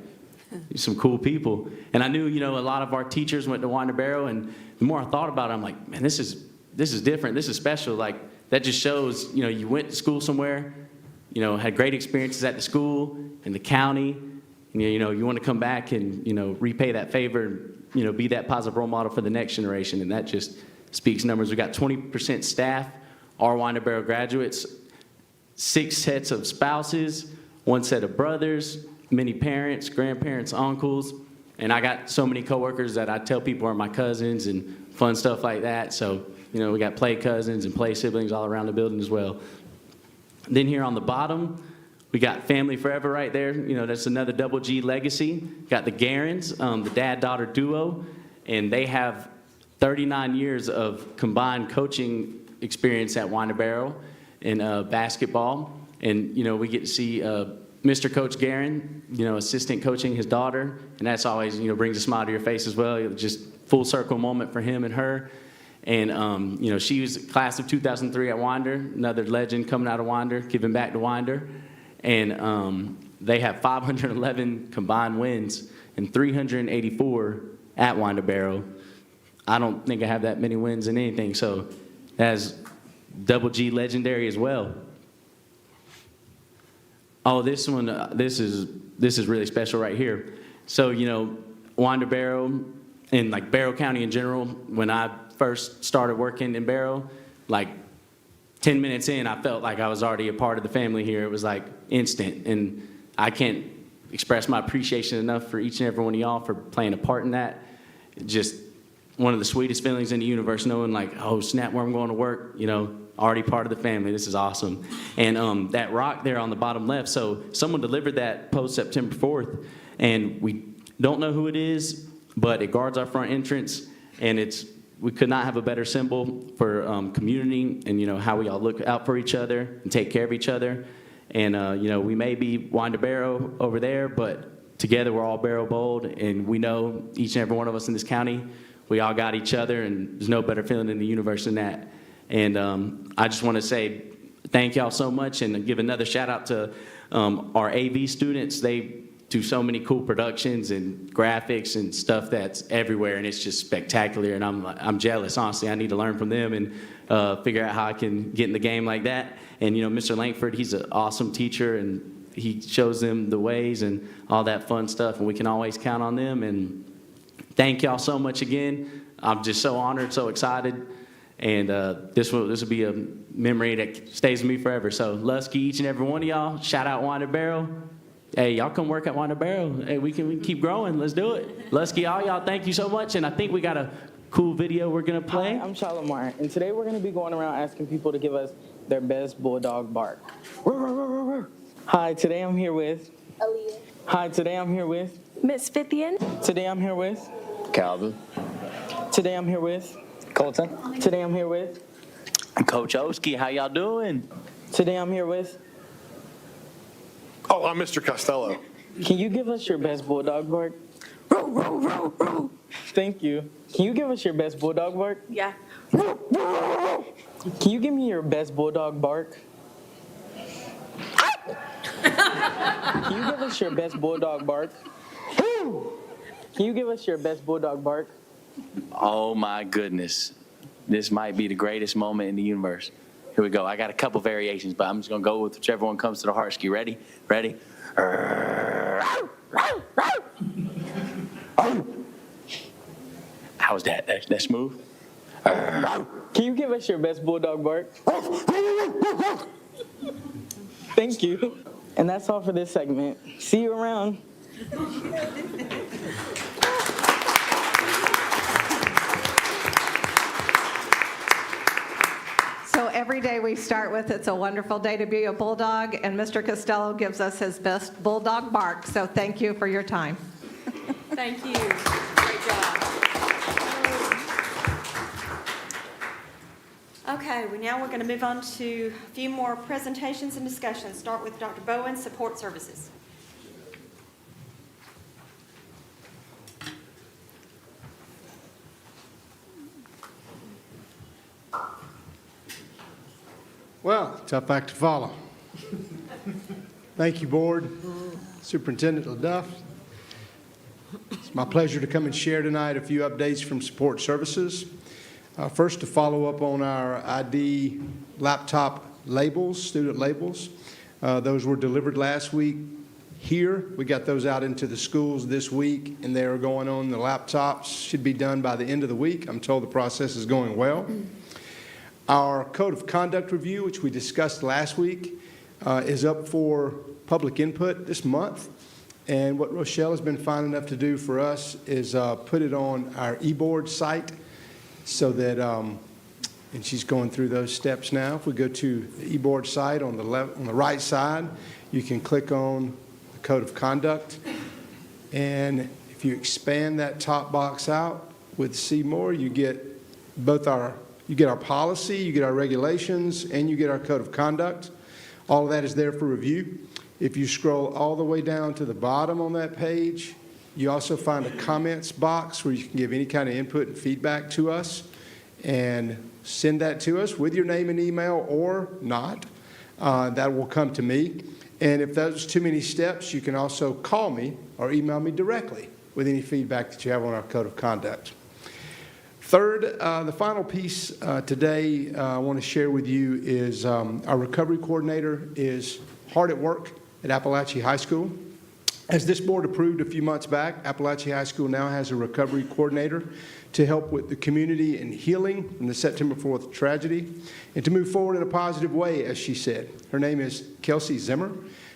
some cool people. And I knew, a lot of our teachers went to Winder-Barrow, and the more I thought about it, I'm like, man, this is different. This is special. Like, that just shows, you went to school somewhere, had great experiences at the school, in the county, and, you want to come back and, repay that favor, be that positive role model for the next generation. And that just speaks numbers. We got 20% staff, our Winder-Barrow graduates, 6 sets of spouses, 1 set of brothers, many parents, grandparents, uncles. And I got so many coworkers that I tell people are my cousins and fun stuff like that. So, we got play cousins and play siblings all around the building as well. Then here on the bottom, we got Family Forever right there. That's another Double G legacy. Got the Garens, the dad-daughter duo, and they have 39 years of combined coaching experience at Winder-Barrow in basketball. And, we get to see Mr. Coach Guerin, assistant coaching his daughter, and that's always, brings a smile to your face as well. It was just full circle moment for him and her. And, she was class of 2003 at Winder, another legend coming out of Winder, giving back to Winder. And they have 511 combined wins and 384 at Winder-Barrow. I don't think I have that many wins in anything, so that's Double G legendary as well. Oh, this one, this is really special right here. So, Winder-Barrow and like Barrow County in general, when I first started working in Barrow, like 10 minutes in, I felt like I was already a part of the family here. It was like instant. And I can't express my appreciation enough for each and every one of y'all for playing a part in that. Just one of the sweetest feelings in the universe, knowing like, oh, snap, where I'm going to work, already part of the family. This is awesome. And that rock there on the bottom left, so someone delivered that post September 4th, and we don't know who it is, but it guards our front entrance, and it's we could not have a better symbol for community and, you know, how we all look out for each other and take care of each other. And, you know, we may be Winder-Barrow over there, but together we're all Barrow Bold, and we know each and every one of us in this county, we all got each other, and there's no better feeling in the universe than that. And I just want to say thank y'all so much, and give another shout out to our AV students. They do so many cool productions and graphics and stuff that's everywhere, and it's just spectacular. And I'm jealous, honestly. I need to learn from them and figure out how I can get in the game like that. And, you know, Mr. Langford, he's an awesome teacher, and he shows them the ways and all that fun stuff, and we can always count on them. And thank y'all so much again. I'm just so honored, so excited. And this will be a memory that stays with me forever. So Lusky, each and every one of y'all. Shout out Winder-Barrow. Hey, y'all come work at Winder-Barrow. Hey, we can keep growing. Let's do it. Lusky, all y'all, thank you so much. And I think we got a cool video we're going to play. Hi, I'm Shalimar, and today we're going to be going around asking people to give us their best bulldog bark. Hi, today I'm here with Aaliyah. Hi, today I'm here with Miss Fithian. Today I'm here with Calvin. Today I'm here with Colton. Today I'm here with Coach Oski, how y'all doing? Today I'm here with Oh, I'm Mr. Costello. Can you give us your best bulldog bark? Row, row, row, row. Thank you. Can you give us your best bulldog bark? Yeah. Can you give me your best bulldog bark? Can you give us your best bulldog bark? Can you give us your best bulldog bark? Oh my goodness. This might be the greatest moment in the universe. Here we go. I got a couple variations, but I'm just going to go with whichever one comes to the heart. Ski, ready? Ready? How's that? That's smooth? Can you give us your best bulldog bark? Thank you. And that's all for this segment. See you around. So every day we start with, it's a wonderful day to be a bulldog, and Mr. Costello gives us his best bulldog bark. So thank you for your time. Thank you. Great job. Okay, now we're going to move on to a few more presentations and discussions. Start with Dr. Bowen, Support Services. Well, tough act to follow. Thank you, Board. Superintendent LaDuff. It's my pleasure to come and share tonight a few updates from Support Services. First, to follow up on our ID laptop labels, student labels. Those were delivered last week here. We got those out into the schools this week, and they are going on the laptops. Should be done by the end of the week. I'm told the process is going well. Our Code of Conduct review, which we discussed last week, is up for public input this month. And what Rochelle has been fine enough to do for us is put it on our eBoard site so that, and she's going through those steps now. If we go to the eBoard site on the right side, you can click on the Code of Conduct. And if you expand that top box out with See More, you get both our policy, you get our regulations, and you get our Code of Conduct. All of that is there for review. If you scroll all the way down to the bottom on that page, you also find a comments box where you can give any kind of input and feedback to us and send that to us with your name and email or not. That will come to me. And if those too many steps, you can also call me or email me directly with any feedback that you have on our Code of Conduct. Third, the final piece today I want to share with you is our recovery coordinator is hard at work at Appalachia High School. As this board approved a few months back, Appalachia High School now has a recovery coordinator to help with the community and healing from the September 4th tragedy and to move forward in a positive way, as she said. Her name is Kelsey Zimmer.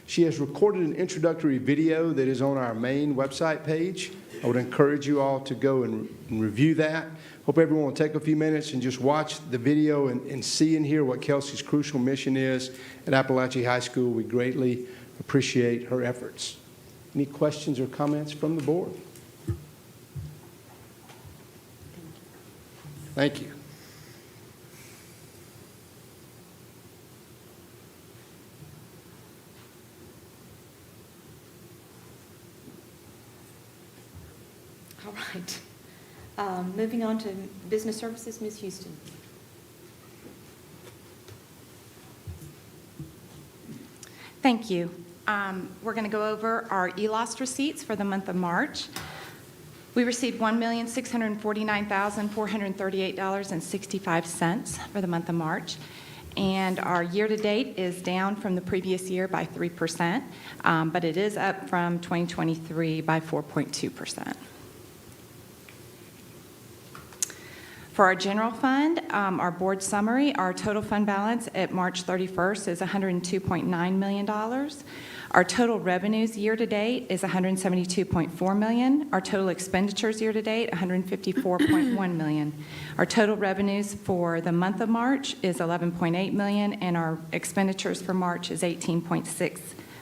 She has recorded an introductory video that is on our main website page. I would encourage you all to go and review that. Hope everyone will take a few minutes and just watch the video and see and hear what Kelsey's crucial mission is at Appalachia High School. We greatly appreciate her efforts. Any questions or comments from the board? Thank you. All right. Moving on to Business Services, Ms. Houston. Thank you. We're going to go over our ELOST receipts for the month of March. We received $1,649,438.65 for the month of March. And our year-to-date is down from the previous year by 3%, but it is up from 2023 by 4.2%. For our general fund, our board summary, our total fund balance at March 31st is $102.9 million. Our total revenues year-to-date is $172.4 million. Our total expenditures year-to-date, $154.1 million. Our total revenues for the month of March is $11.8 million, and our expenditures for March is $18.6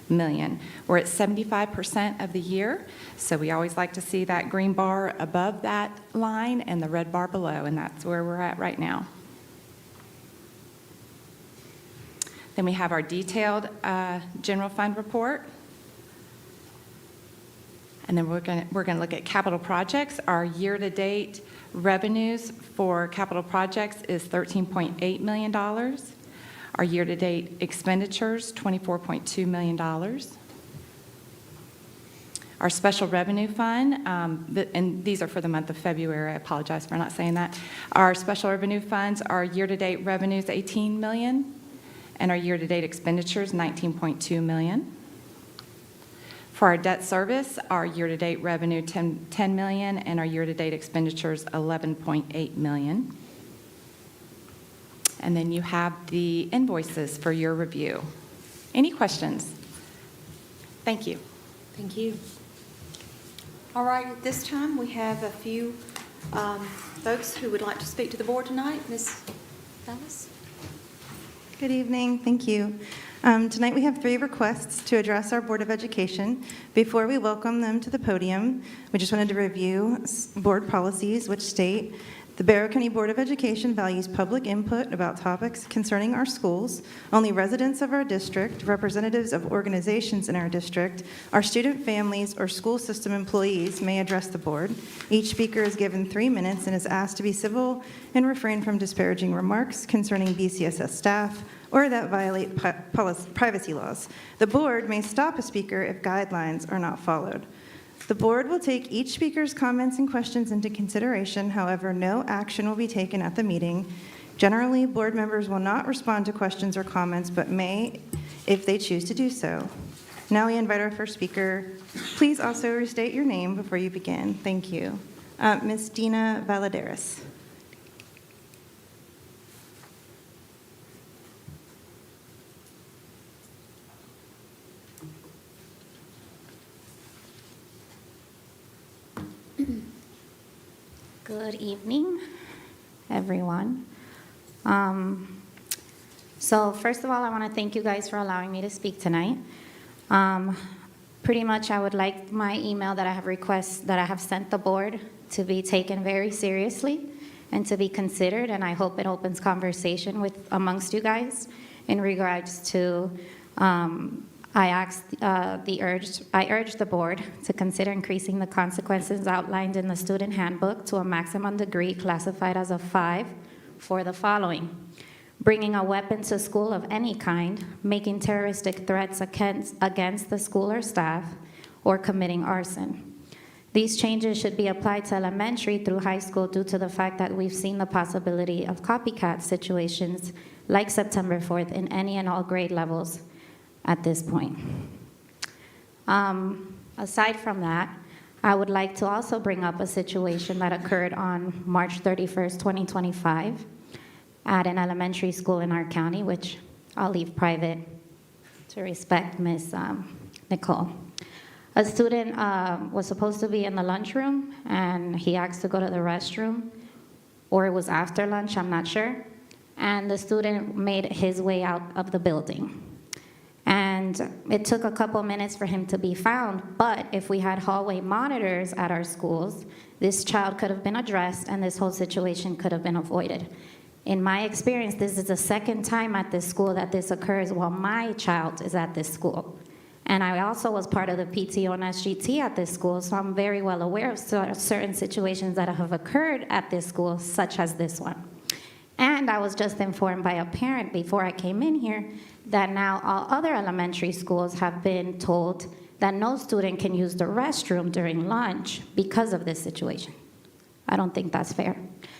million. We're at 75% of the year, so we always like to see that green bar above that line and the red bar below, and that's where we're at right now. Then we have our detailed general fund report. And then we're going to look at capital projects. Our year-to-date revenues for capital projects is $13.8 million. Our year-to-date expenditures, $24.2 million. Our special revenue fund, and these are for the month of February, I apologize for not saying that. Our special revenue funds, our year-to-date revenues, $18 million, and our year-to-date expenditures, $19.2 million. For our debt service, our year-to-date revenue, $10 million, and our year-to-date expenditures, $11.8 million. And then you have the invoices for your review. Any questions? Thank you. Thank you. All right, at this time, we have a few folks who would like to speak to the board tonight. Ms. Dallas? Good evening. Thank you. Tonight we have 3 requests to address our Board of Education. Before we welcome them to the podium, we just wanted to review board policies which state, the Barrow County Board of Education values public input about topics concerning our schools. Only residents of our district, representatives of organizations in our district, our student families, or school system employees may address the board. Each speaker is given 3 minutes and is asked to be civil and refrain from disparaging remarks concerning BCSS staff or that violate privacy laws. The board may stop a speaker if guidelines are not followed. The board will take each speaker's comments and questions into consideration. However, no action will be taken at the meeting. Generally, board members will not respond to questions or comments, but may if they choose to do so. Now we invite our first speaker. Please also restate your name before you begin. Thank you. Ms. Dina Valadares. Good evening, everyone. So first of all, I want to thank you guys for allowing me to speak tonight. Pretty much, I would like my email that I have sent the board to be taken very seriously and to be considered, and I hope it opens conversation amongst you guys in regards to I urged the board to consider increasing the consequences outlined in the student handbook to a maximum degree classified as a 5 for the following: bringing a weapon to school of any kind, making terroristic threats against the school or staff, or committing arson. These changes should be applied to elementary through high school due to the fact that we've seen the possibility of copycat situations like September 4th in any and all grade levels at this point. Aside from that, I would like to also bring up a situation that occurred on March 31st, 2025 at an elementary school in our county, which I'll leave private to respect Ms. Nicole. A student was supposed to be in the lunchroom, and he asked to go to the restroom, or it was after lunch, I'm not sure, and the student made his way out of the building. And it took a couple minutes for him to be found, but if we had hallway monitors at our schools, this child could have been addressed and this whole situation could have been avoided. In my experience, this is the second time at this school that this occurs while my child is at this school. And I also was part of the PTO and SGT at this school, so I'm very well aware of certain situations that have occurred at this school, such as this one. And I was just informed by a parent before I came in here that now all other elementary schools have been told that no student can use the restroom during lunch because of this situation. I don't think that's fair.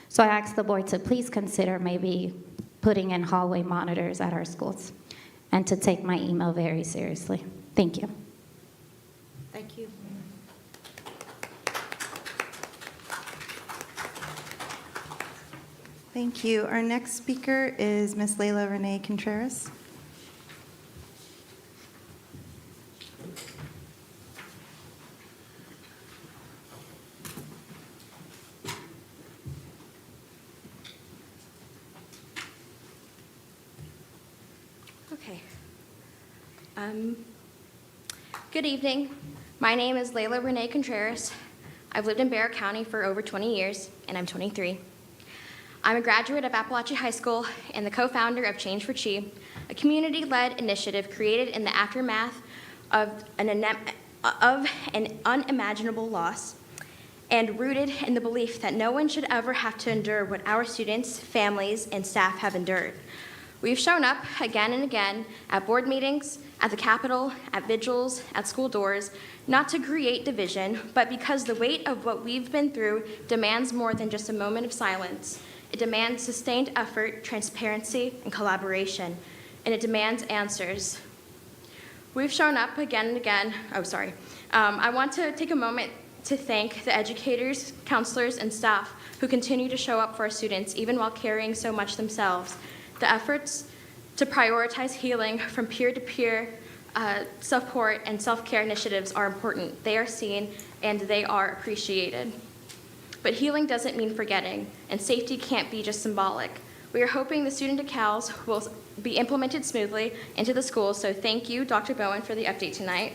So I asked the board to please consider maybe putting in hallway monitors at our schools and to take my email very seriously. Thank you. Thank you. Thank you. Our next speaker is Ms. Layla Renee Contreras. Okay. Good evening. My name is Layla Renee Contreras. I've lived in Barrow County for over 20 years, and I'm 23. I'm a graduate of Appalachia High School and the co-founder of Change for Chi, a community-led initiative created in the aftermath of an unimaginable loss and rooted in the belief that no one should ever have to endure what our students, families, and staff have endured. We've shown up again and again at board meetings, at the Capitol, at vigils, at school doors, not to create division, but because the weight of what we've been through demands more than just a moment of silence. It demands sustained effort, transparency, and collaboration, and it demands answers. We've shown up again and again. I want to take a moment to thank the educators, counselors, and staff who continue to show up for our students, even while carrying so much themselves. The efforts to prioritize healing from peer-to-peer support and self-care initiatives are important. They are seen and they are appreciated. But healing doesn't mean forgetting, and safety can't be just symbolic. We are hoping the student decals will be implemented smoothly into the schools, so thank you, Dr. Bowen, for the update tonight.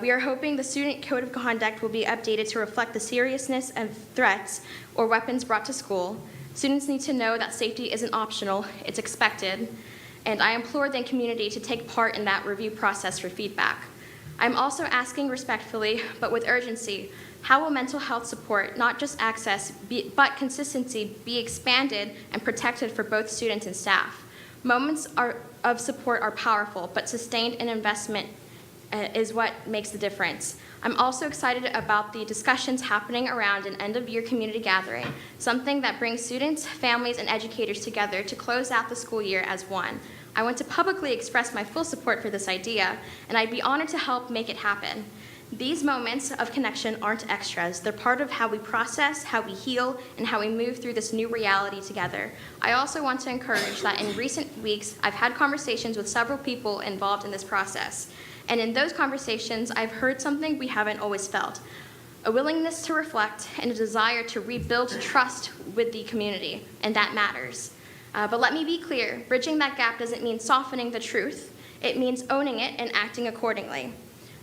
We are hoping the student code of conduct will be updated to reflect the seriousness of threats or weapons brought to school. Students need to know that safety isn't optional, it's expected, and I implore the community to take part in that review process for feedback. I'm also asking respectfully, but with urgency, how will mental health support, not just access, but consistency, be expanded and protected for both students and staff? Moments of support are powerful, but sustained investment is what makes the difference. I'm also excited about the discussions happening around an end-of-year community gathering, something that brings students, families, and educators together to close out the school year as one. I want to publicly express my full support for this idea, and I'd be honored to help make it happen. These moments of connection aren't extras. They're part of how we process, how we heal, and how we move through this new reality together. I also want to encourage that in recent weeks, I've had conversations with several people involved in this process. And in those conversations, I've heard something we haven't always felt, a willingness to reflect and a desire to rebuild trust with the community, and that matters. But let me be clear, bridging that gap doesn't mean softening the truth. It means owning it and acting accordingly.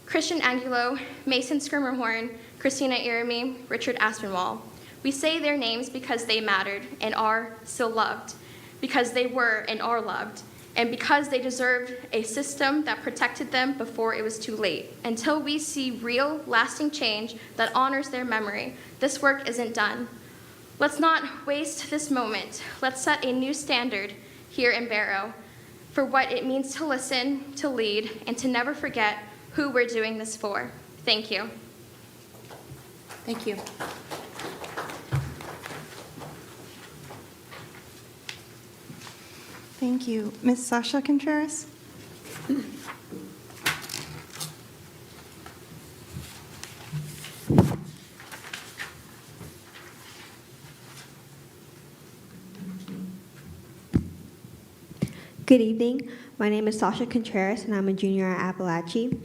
Christian Angulo, Mason Skirmerhorn, Christina Irami, Richard Aspinwall. We say their names because they mattered and are still loved, because they were and are loved, and because they deserved a system that protected them before it was too late. Until we see real, lasting change that honors their memory, this work isn't done. Let's not waste this moment. Let's set a new standard here in Barrow for what it means to listen, to lead, and to never forget who we're doing this for. Thank you. Thank you. Thank you. Ms. Sasha Contreras? Good evening. My name is Sasha Contreras, and I'm a junior at Appalachia.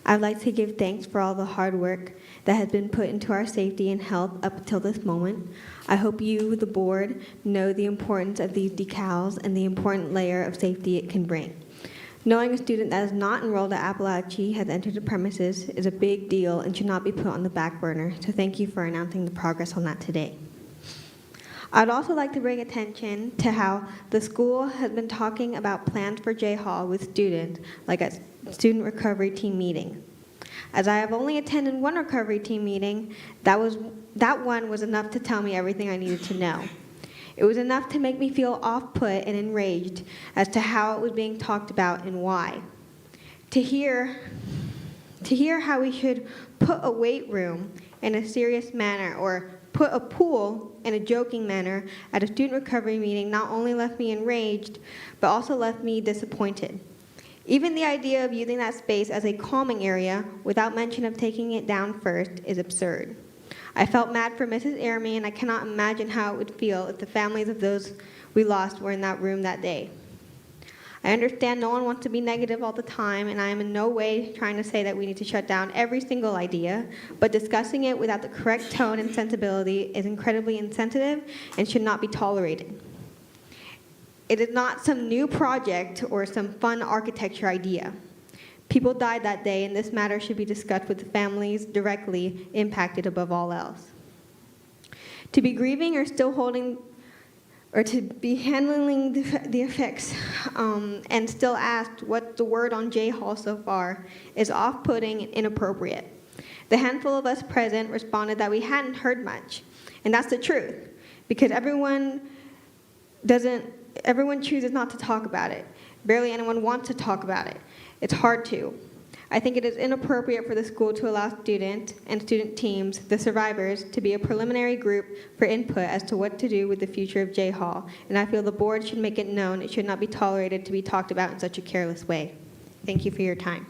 I'd like to give thanks for all the hard work that has been put into our safety and health up until this moment. I hope you, the board, know the importance of these decals and the important layer of safety it can bring. Knowing a student that is not enrolled at Appalachia has entered the premises is a big deal and should not be put on the back burner, so thank you for announcing the progress on that today. I'd also like to bring attention to how the school has been talking about plans for J Hall with students, like at student recovery team meeting. As I have only attended one recovery team meeting, that one was enough to tell me everything I needed to know. It was enough to make me feel off-put and enraged as to how it was being talked about and why. To hear how we should put a weight room in a serious manner or put a pool in a joking manner at a student recovery meeting not only left me enraged, but also left me disappointed. Even the idea of using that space as a calming area without mention of taking it down first is absurd. I felt mad for Mrs. Aramey, and I cannot imagine how it would feel if the families of those we lost were in that room that day. I understand no one wants to be negative all the time, and I am in no way trying to say that we need to shut down every single idea, but discussing it without the correct tone and sensibility is incredibly insensitive and should not be tolerated. It is not some new project or some fun architecture idea. People died that day, and this matter should be discussed with the families directly impacted above all else. To be grieving or still holding, or to be handling the effects and still asked what's the word on J Hall so far is off-putting and inappropriate. The handful of us present responded that we hadn't heard much, and that's the truth, because everyone chooses not to talk about it. Barely anyone wants to talk about it. It's hard to. I think it is inappropriate for the school to allow students and student teams, the survivors, to be a preliminary group for input as to what to do with the future of J Hall, and I feel the board should make it known it should not be tolerated to be talked about in such a careless way. Thank you for your time.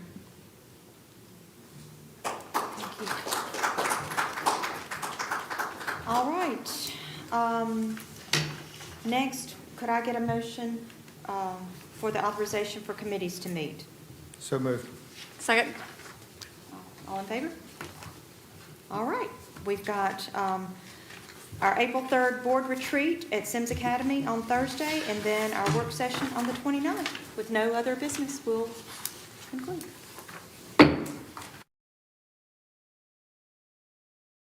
All right. Next, could I get a motion for the authorization for committees to meet? So moved. Second. All in favor? All right. We've got our April 3rd board retreat at Sims Academy on Thursday, and then our work session on the 29th. With no other business, we'll conclude.